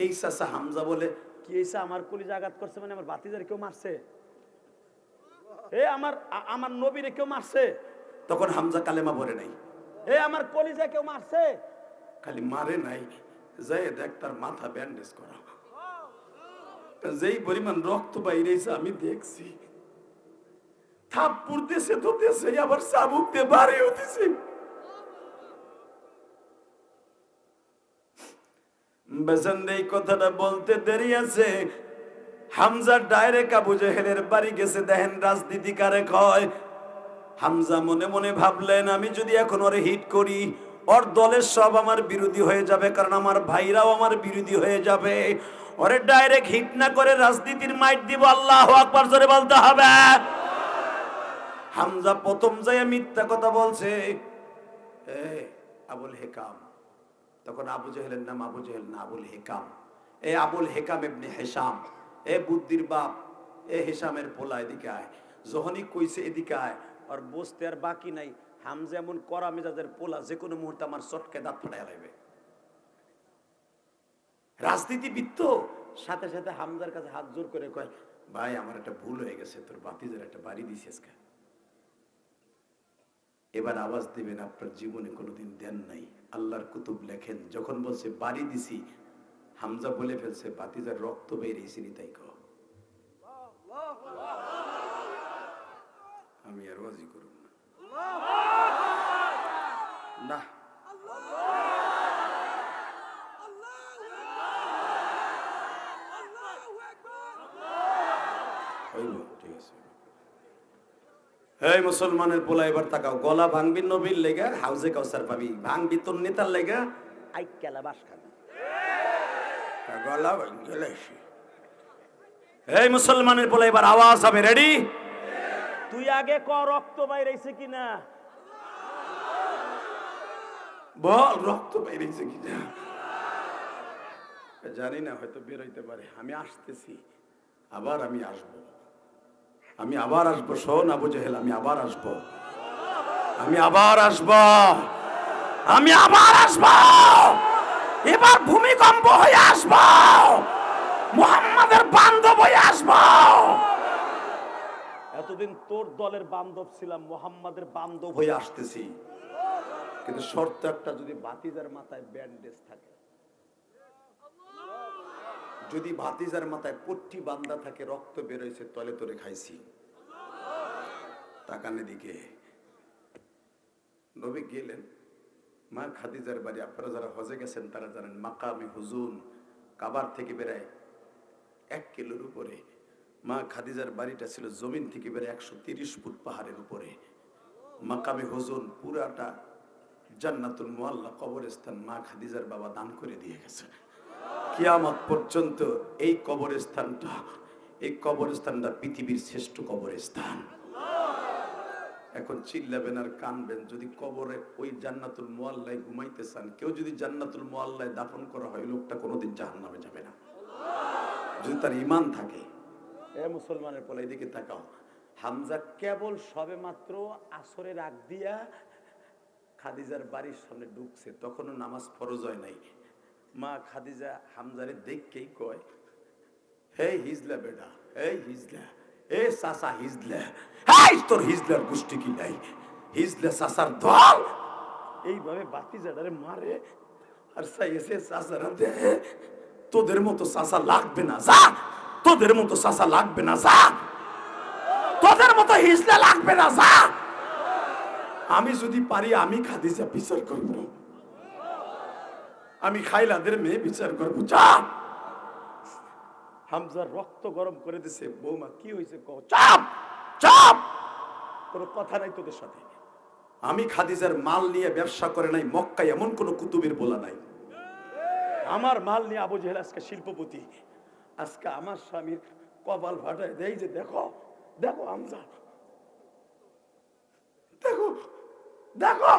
এই চাচা হামজা বলে, কি হইছে? আমার কলিজা আঘাত করছে মানে আমার ভাতিজার কেউ মারছে? আমার নবীরে কেউ মারছে? তখন হামজা কালেমা পড়ে নাই। আমার কলিজা কেউ মারছে? খালি মারে নাই, যাই দেখ তার মাথা ব্যান্ডেজ করা, যেই পরিমাণ রক্ত বাইরেছে আমি দেখছি। থাপ্পড় দিছে তো দিছে, আবার চাবুক দিয়ে বাড়িও দিছে। বেসন এই কথাটা বলতে দেরি আছে। হামজা ডাইরেক্ট আবু জেহেলের বাড়ি গেছে। দেখেন রাজনীতি কারে কয়। হামজা মনে মনে ভাবলেন, আমি যদি এখন ওরে হিট করি, ওর দলের সব আমার বিরোধী হয়ে যাবে, কারণ আমার ভাইরাও আমার বিরোধী হয়ে যাবে। ওরে ডাইরেক্ট হিট না করে রাজনীতির মাইট দিব। আল্লাহু আকবার জোরে বলতে হবে। হামজা প্রথম যায় মিথ্যা কথা বলছে। আবুল হেকাম, তখন আবু জেহেলের নাম আবু জেহেল না, আবুল হেকাম। আবুল হেকাম ইবনে হিশাম, বুদ্ধির বাপ, হিশামের পোলা, এদিকে আয়। যখনই কইছে এদিকে আয়, আর বসতে আর বাকি নাই। হামজা এমন কড়া মেজাজের পোলা, যে কোনো মুহূর্তে আমার চটকে দাঁত ফাটাইয়া লাগবে। রাজনীতিবিদ তো। সাথে সাথে হামজার কাছে হাত জোর করে কয়, ভাই আমার একটা ভুল হয়ে গেছে, তোর ভাতিজার একটা বাড়ি দিছিস। এবার আওয়াজ দিবেন, আপনার জীবনে কোনোদিন দেন নাই। আল্লাহর কুতুব লেখেন, যখন বলছে বাড়ি দিছি, হামজা বলে ফেলছে ভাতিজার রক্ত বেরিয়েছি নি, তাই কও। আমি আর ওয়াজি করব না। ঠিক আছে। এই মুসলমানের পোলা, এবার তাকাও। গলা ভাঙবি নবীর লেগা, হাউজে কাউসার পাবি। ভাঙবি তোর নেতার লেগা, আইক্যালা বাস খাবি। গলা ভাঙলে এই মুসলমানের পোলা, এবার আওয়াজ হবে। রেডি? তুই আগে ক, রক্ত বাইরেছে কিনা বল। রক্ত বাইরেছে কিনা জানি না, হয়তো বের হইতে পারে। আমি আসতেছি, আবার আমি আসবো, আমি আবার আসবো। শোন আবু জেহেল, আমি আবার আসবো, আমি আবার আসবো, আমি আবার আসবো। এবার ভূমিকম্প হয়ে আসবো, মুহাম্মাদের বান্ধব হয়ে আসবো। এতদিন তোর দলের বান্ধব ছিলাম, মুহাম্মাদের বান্ধব হয়ে আসতেছি। কিন্তু শর্ত একটা, যদি ভাতিজার মাথায় ব্যান্ডেজ থাকে, যদি ভাতিজার মাথায় পট্টি বান্ধা থাকে, রক্ত বেরোইছে, তলে তোরে খাইছি। তাকানে দিকে নবী গেলেন মা খাদিজার বাড়ি। আপনারা যারা হজে গেছেন তারা জানেন, মাকামে হুজুন, কাবার থেকে বেড়ায় 1 কিলোর উপরে মা খাদিজার বাড়িটা ছিল জমিন থেকে বেড়ে 130 ফুট পাহাড়ের উপরে। মাকামে হুজুন পুরাটা জান্নাতুল মুআল্লা কবরস্থান মা খাদিজার বাবা দান করে দিয়ে গেছে। কিয়ামত পর্যন্ত এই কবরস্থানটা পৃথিবীর শ্রেষ্ঠ কবরস্থান। এখন চিল্লাবেন আর কানবেন, যদি কবরে ওই জান্নাতুল মুআল্লায় ঘুমাইতে চান, কেউ যদি জান্নাতুল মুআল্লায় দাফন করা হয়, লোকটা কোনোদিন জাহান্নামে যাবে না যদি তার ঈমান থাকে। এ মুসলমানের পোলা, এদিকে তাকাও। হামজা কেবল সবে মাত্র আসরের আগ দিয়া খাদিজার বাড়ির সামনে ঢুকছে, তখনও নামাজ ফরজ হয় নাই। মা খাদিজা হামজারে দেখকেই কয়, হে হিজলা বেটা, হে হিজলা, এ চাচা হিজলা, এই তোর হিজলার গোষ্ঠী কি নাই, হিজলা চাচার দল। এইভাবে বাতিজাটারে মারে আর চাইছে চাচারা দে, তোদের মতো চাচা লাগবে না, যা, তোদের মতো চাচা লাগবে না, যা, তোদের মতো হিজলা লাগবে না, যা। আমি যদি পারি আমি খাদিজা বিচার করব, আমি খাইলাদের মেয়ে বিচার করব, যা। হামজার রক্ত গরম করে দিছে। বৌমা কি হয়েছে কও? চাপ চাপ, কোনো কথা নাই তোদের সাথে। আমি খাদিজার মাল নিয়ে ব্যবসা করে নাই, মক্কায় এমন কোন কুতুবের বলা নাই। আমার মাল নিয়ে আবু জেহেল আজকে শিল্পপতি, আজকে আমার স্বামীর কপাল ফাটায় দেয় যে দেখো দেখো হামজা, দেখো দেখো।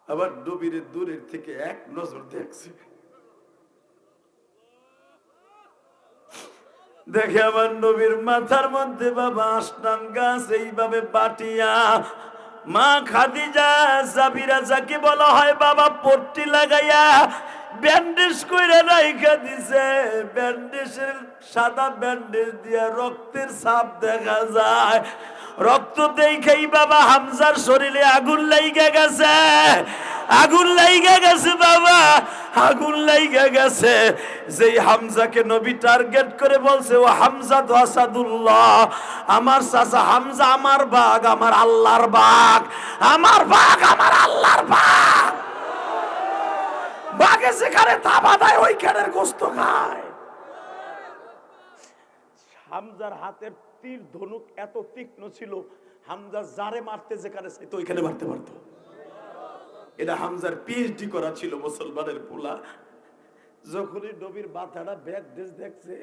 আবার নবীরে দূরের থেকে এক নজর দেখছে, দেখে আমার নবীর মাথার মধ্যে বাবা আসনান গাছ এইভাবে বাটিয়া মা খাদিজা জাবিরা যাকে বলা হয় বাবা পট্টি লাগাইয়া ব্যান্ডেজ কইরা রাইখা দিছে। ব্যান্ডেজের সাদা ব্যান্ডেজ দিয়া রক্তের ছাপ দেখা যায়। রক্ত দেখেই বাবা হামজার শরীরে আগুন লাইগা গেছে, আগুন লাইগা গেছে বাবা, আগুন লাইগা গেছে। যেই হামজাকে নবী টার্গেট করে বলছে, ও হামজা তো আসাদুল্লাহ, আমার চাচা হামজা আমার বাঘ, আমার আল্লাহর বাঘ, আমার বাঘ, আমার আল্লাহর বাঘ। বাঘে যেখানে থাবা দেয় ওইখানের গোস্ত খায়। হামজার হাতের তীর ধনুক এত তীক্ষ্ণ ছিল, হামজা যারে মারতে যেখানে চাইতো ওইখানে মারতে পারতো। এটা হামজার পিএইচডি করা ছিল মুসলমানের পোলা। যখনই নবীর মাথাটা ব্যাগ দেশ দেখছে,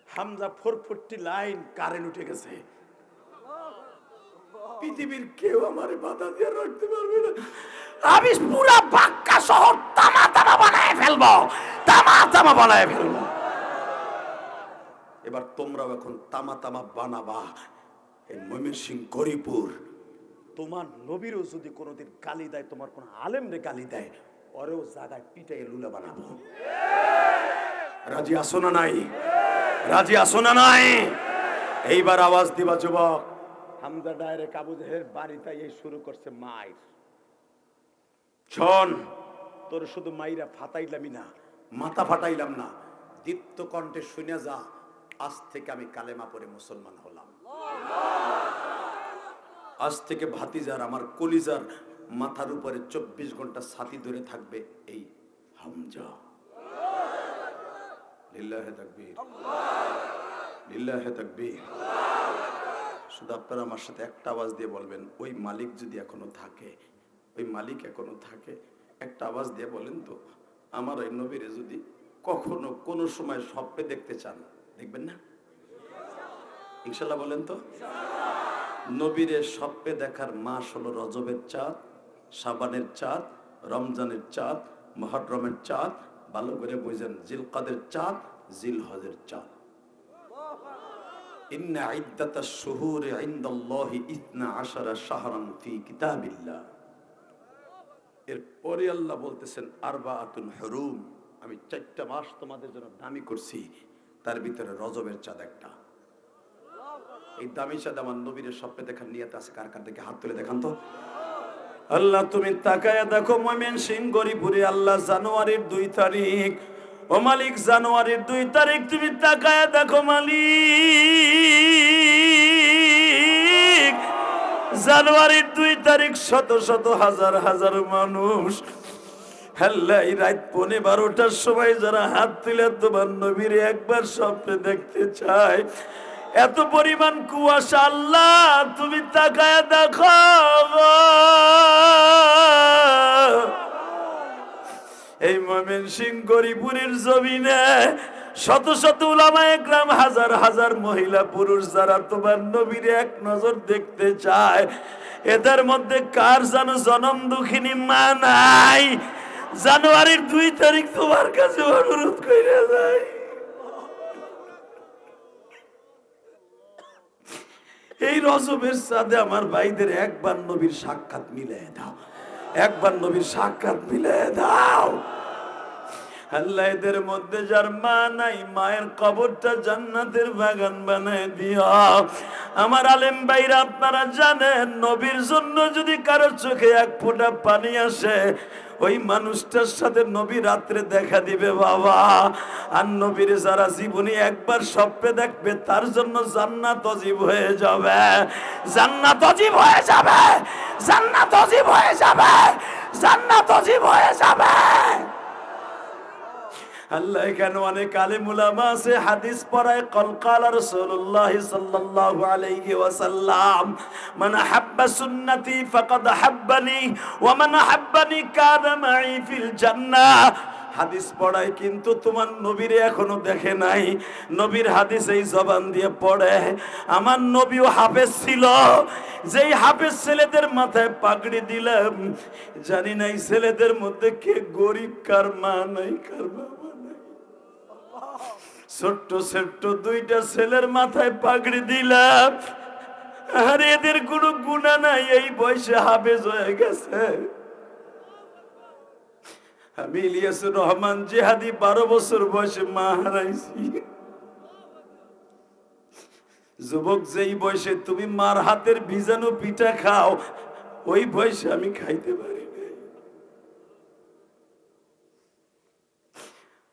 হামজা 440 লাইন কারেন্ট উঠে গেছে। পৃথিবীর কেউ আমারে বাধা দিয়ে রাখতে পারবে না। আমি পুরা বাক্কা শহর তামা তামা বানায় ফেলবো, তামা তামা বানায় ফেলবো। এবার তোমরাও এখন তামা তামা বানাবা। এই ময়মনসিংহ গরিপুর, তোমার নবীরও যদি কোনোদিন গালি দেয়, তোমার কোন আলেমরে গালি দেয়, ওরেও জায়গায় পিটাইয়ে লুলা বানাবো। রাজি আসো না নাই? রাজি আসো না নাই? এইবার আওয়াজ দিবা যুবক। হামজা ডাইরেক্ট আবু জেহেলের বাড়িতে এই শুরু করছে মাইর। শোন, তোর শুধু মাইরা ফাটাইলামই না, মাথা ফাটাইলাম না, দীপ্ত কণ্ঠে শুনে যা, আজ থেকে আমি কালেমা পড়ে মুসলমান হলাম। আজ থেকে ভাতিজার, আমার কলিজার মাথার উপরে 24 ঘন্টা ছাতি ধরে থাকবে এই হামজা। লিল্লাহে তাকবীর, লিল্লাহে তাকবীর। শুধু আপনারা আমার সাথে একটা আওয়াজ দিয়ে বলবেন, ওই মালিক যদি এখনো থাকে, ওই মালিক এখনো থাকে, একটা আওয়াজ দিয়ে বলেন তো, আমার ওই নবীরে যদি কখনো কোনো সময় স্বপ্নে দেখতে চান, দেখবেন না? ইনশাল্লাহ বলেন তো। নবীরে স্বপ্নে দেখার মাস হলো রজবের চাঁদ, শাবানের চাঁদ, রমজানের চাঁদ, মুহররমের চাঁদ, ভালো করে বুঝেন, জিলকাদের চাঁদ, জিলহজের চাঁদ। ইন্না ইদ্দাতাশ শুহুরি ইনদাল্লাহি 12 শাহরান ফি কিতাবিল্লাহ। এরপরে আল্লাহ বলতেছেন আরবাআতুন হুরুম, আমি 4টা মাস তোমাদের জন্য দামি করছি, তার ভিতরে রজবের চাঁদ একটা। এই দামি চাঁদ আমার নবীর স্বপ্নে দেখার নিয়ত আছে কার কার? দেখে হাত তুলে দেখান তো। আল্লাহ তুমি তাকায়া দেখো ময়মনসিংহ গরিপুরে, আল্লাহ জানুয়ারির 2 তারিখ, ও মালিক জানুয়ারির 2 তারিখ তুমি তাকায়া দেখো মালিক, জানুয়ারির 2 তারিখ শত শত হাজার হাজার মানুষ আল্লাহ এই রাত 12:30টার সময় যারা হাত তুলে তোমার নবীর একবার স্বপ্নে দেখতে চায়, এত পরিমাণ কুয়াশা, আল্লাহ তুমি তাকায় দেখো। এই ময়মনসিংহ গরিপুরের জমিনে শত শত উলামায়ে কেরাম, হাজার হাজার মহিলা পুরুষ যারা তোমার নবীর এক নজর দেখতে চায়, এদের মধ্যে কার যেন জনম দুঃখিনী মা নাই? জানুয়ারির 2 তারিখ তোমার কাছে অনুরোধ কইরা যায়, এই রজবের সাথে আমার ভাইদের একবার নবীর সাক্ষাৎ মিলিয়ে দাও, একবার নবীর সাক্ষাৎ মিলিয়ে দাও। আল্লাহ এদের মধ্যে যার মা নাই, মায়ের কবরটা জান্নাতের বাগান বানায় দিও। আমার আলেম ভাইরা, আপনারা জানেন নবীর জন্য যদি কারো চোখে এক ফোঁটা পানি আসে, ওই মানুষটার সাথে নবী রাত্রে দেখা দিবে বাবা। আর নবীর যারা জীবনে একবার স্বপ্নে দেখবে, তার জন্য জান্নাত অজীব হয়ে যাবে, জান্নাত অজীব হয়ে যাবে, জান্নাত অজীব হয়ে যাবে, জান্নাত অজীব হয়ে যাবে। আল্লাহ এখানে অনেক আলেম উলামা আছে, হাদিস পড়ায়, ক্বালা রাসূলুল্লাহ সাল্লাল্লাহু আলাইহি ওয়াসাল্লাম, মান হাব্বা সুন্নতি ফাকাদ হাব্বানি ওয়া মান হাব্বানি কানা মাই ফিল জান্নাহ। হাদিস পড়ায় কিন্তু তোমার নবীরে এখনো দেখে নাই। নবীর হাদিস এই জবান দিয়ে পড়ে। আমার নবীও হাফেজ ছিল, যেই হাফেজ ছেলেদের মাথায় পাগড়ি দিলাম, জানি না এই ছেলেদের মধ্যে কে গরিব, কার মা নাই, কার বাবা। ছোট্ট ছোট্ট 2টা ছেলের মাথায় পাগড়ি দিলাম, আর এদের কোনো গুনাহ নাই, এই বয়সে হাফেজ হয়ে গেছে। আমি ইলিয়াসুর রহমান জিহাদি 12 বছর বয়সে মা হারাইছি। যুবক, যেই বয়সে তুমি মার হাতের ভিজানো পিঠা খাও, ওই বয়সে আমি খাইতে পারি নাই।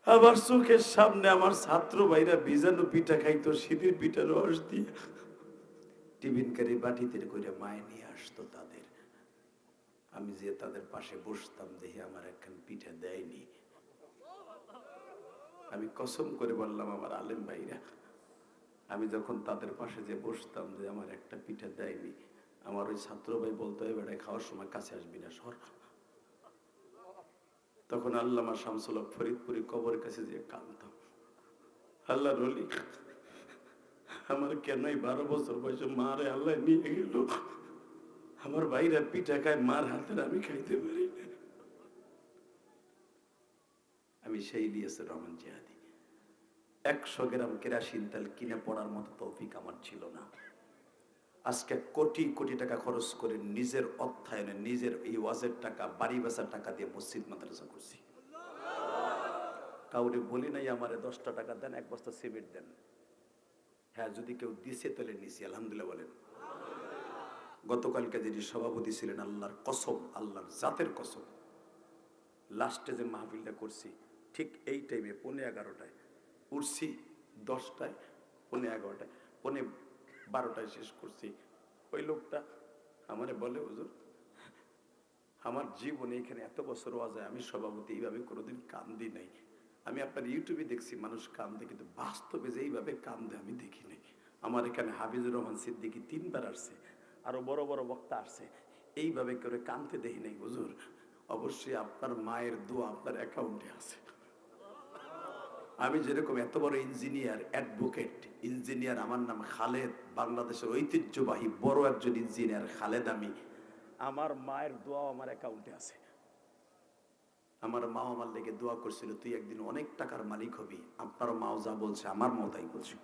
আবার চোখের সামনে আমার ছাত্র ভাইরা ভিজানো পিঠা খাইতো, শীতের পিঠার রস দিয়ে টিফিন কারি বাটিতে করে মায়ে নিয়ে আসতো তাদের। আমি যে তাদের পাশে বসতাম, দেখি আমার একখান পিঠা দেয়নি। আমি কসম করে বললাম, আমার আলেম ভাইরা, আমি যখন তাদের পাশে যে বসতাম, যে আমার একটা পিঠা দেয়নি, আমার ওই ছাত্র ভাই বলতো, এই বেটায় খাওয়ার সময় কাছে আসবি না, সর। তখন আল্লামা শামসুল হক ফরিদপুরি কবরের কাছে যে কাঁদতাম, আল্লাহর ওলি, আমার কেনই 12 বছর বয়সে মারে আল্লাহ নিয়ে গেল, আমার ভাইরা পিঠা খায়, মার হাতের আমি খাইতে পারি না। আমি সেই ইলিয়াসুর রহমান জিহাদি। 100 গ্রাম কেরাসিন তেল কিনে পড়ার মতো তৌফিক আমার ছিল না। আজকে কোটি কোটি টাকা খরচ করে নিজের অর্থায়নে, নিজের এই ওয়াজের টাকা, বাড়ি বেচার টাকা দিয়ে মসজিদ মাদ্রাসা করছি। কাউরে বলি নাই আমারে 10টা টাকা দেন, 1 বস্তা সিমেন্ট দেন। হ্যাঁ, যদি কেউ দিছে তাহলে নিছি, আলহামদুলিল্লাহ বলেন। গতকালকে যিনি সভাপতি ছিলেন, আল্লাহর কসম, আল্লাহর জাতের কসম, লাস্টে যে মাহফিলটা করছি, ঠিক এই টাইমে 11:15টায় উঠছি, 10টায়, 11:15টায়, 12টায় শেষ করছি। ওই লোকটা আমারে বলে, হুজুর, আমার জীবনে এখানে এত বছর ওয়াজে আমি সভাপতি এইভাবে কোনোদিন কান্দি নাই। আমি আপনার ইউটিউবে দেখছি মানুষ কান্দে, কিন্তু বাস্তবে যে এইভাবে কান্দে আমি দেখি নাই। আমার এখানে হাফিজুর রহমান সিদ্দিকী 3বার আসছে, আরো বড় বড় বক্তা আসছে, এইভাবে করে কান্দতে দেখি নাই। হুজুর, অবশ্যই আপনার মায়ের দোয়া আপনার অ্যাকাউন্টে আছে। আমি যেরকম এত বড় ইঞ্জিনিয়ার, অ্যাডভোকেট ইঞ্জিনিয়ার, আমার নাম খালেদ, বাংলাদেশের ঐতিহ্যবাহী বড় একজন ইঞ্জিনিয়ার খালেদ, আমার মায়ের দোয়া আমার অ্যাকাউন্টে আছে। আমার মা আমার লেগে দোয়া করছিল, তুই একদিন অনেক টাকার মালিক হবি। আপনার মাও যা বলছে, আমার মাও তাই বলছে।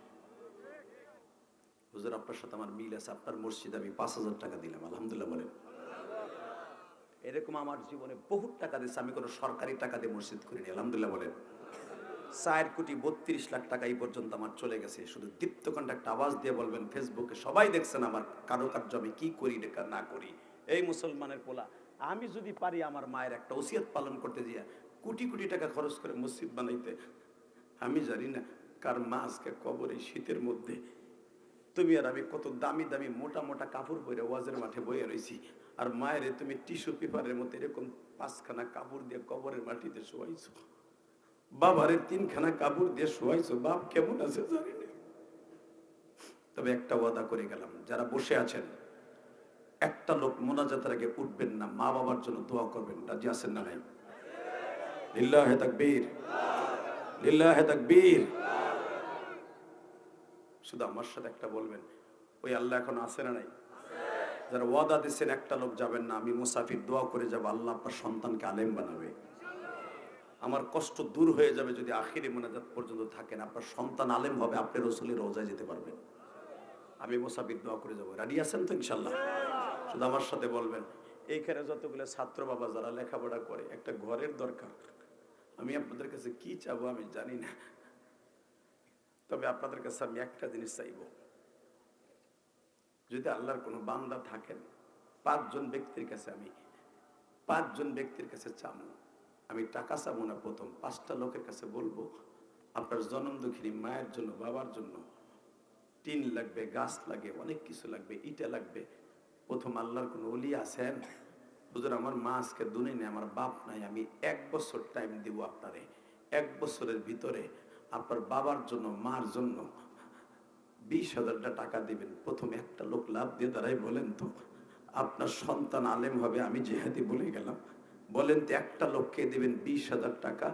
হুজুর, আপনার সাথে আমার মিল আছে, আপনার মসজিদে আমি 5,000 টাকা দিলাম, আলহামদুলিল্লাহ বলেন। এরকম আমার জীবনে বহুত টাকা দিয়েছে, আমি কোনো সরকারি টাকা দিয়ে মসজিদ করিনি, আলহামদুলিল্লাহ বলেন। 4,32,00,000 টাকা এই পর্যন্ত আমার চলে গেছে। শুধু দীপ্তকণ্ঠ একটা আওয়াজ দিয়ে বলবেন, ফেসবুকে সবাই দেখছেন আমার কারুকার্য, আমি কি করি না করি। এই মুসলমানের পোলা, আমি যদি পারি আমার মায়ের একটা ওসিয়ত পালন করতে দিয়া কোটি কোটি টাকা খরচ করে মসজিদ বানাইতে, আমি জানি না কার মা আজকে কবরে শীতের মধ্যে তুমি আর আমি কত দামি দামি মোটা মোটা কাপড় পরে ওয়াজের মাঠে বয়ে রয়েছি, আর মায়ের তুমি টিস্যু পেপারের মতো এরকম 5খানা কাপড় দিয়ে কবরের মাটিতে শোয়াইছো, বাবারে 3খানা কাপড় দিয়ে শোয়াইছো। বাপ কেমন আছে জানি না। তবে একটা ওয়াদা করে গেলাম, যারা বসে আছেন একটা লোক মোনাজাতের আগে উঠবেন না, মা বাবার জন্য দোয়া করবেন। রাজি আছেন না নাই? লিল্লাহে তাকবীর, লিল্লাহে তাকবীর। শুধু আমার সাথে একটা বলবেন, ওই আল্লাহ এখন আছে না নাই? যারা ওয়াদা দিচ্ছেন একটা লোক যাবেন না, আমি মুসাফির দোয়া করে যাব, আল্লাহ আপনার সন্তানকে আলেম বানাবে। আমার কষ্ট দূর হয়ে যাবে যদি আখিরি মোনাজাত পর্যন্ত থাকেন, আপনার সন্তান আলেম হবে, আপনি রসুলের রোজায় যেতে পারবেন। আমি মুসাফির দোয়া করে যাবো। রাজি আছেন তো ইনশাল্লাহ? শুধু আমার সাথে বলবেন, এইখানে যতগুলো ছাত্র বাবা যারা লেখাপড়া করে, একটা ঘরের দরকার। আমি আপনাদের কাছে কি চাবো আমি জানি না, তবে আপনাদের কাছে আমি একটা জিনিস চাইব। যদি আল্লাহর কোনো বান্দা থাকেন, 5জন ব্যক্তির কাছে চাবো। আমি টাকা চাবো না, প্রথম 5টা লোকের কাছে বলবো, আপনার জনম দুঃখিনী মায়ের জন্য, বাবার জন্য টিন লাগবে, গাছ লাগে, অনেক কিছু লাগবে, ইটা লাগবে। প্রথম আল্লাহর কোন ওলি আছেন? হুজুর আমার মা আজকে দুনিয়া নেই, আমার বাপ নাই, আমি 1 বছর টাইম দিব আপনারে। 1 বছরের ভিতরে আপনার বাবার জন্য, মার জন্য 20,000 টাকা দিবেন। প্রথমে একটা লোক লাভ দিয়ে দাঁড়াই, বলেন তো আপনার সন্তান আলেম হবে, আমি জেহাদি বলে গেলাম। বলেন তো একটা লোককে দিবেন 20,000 টাকা,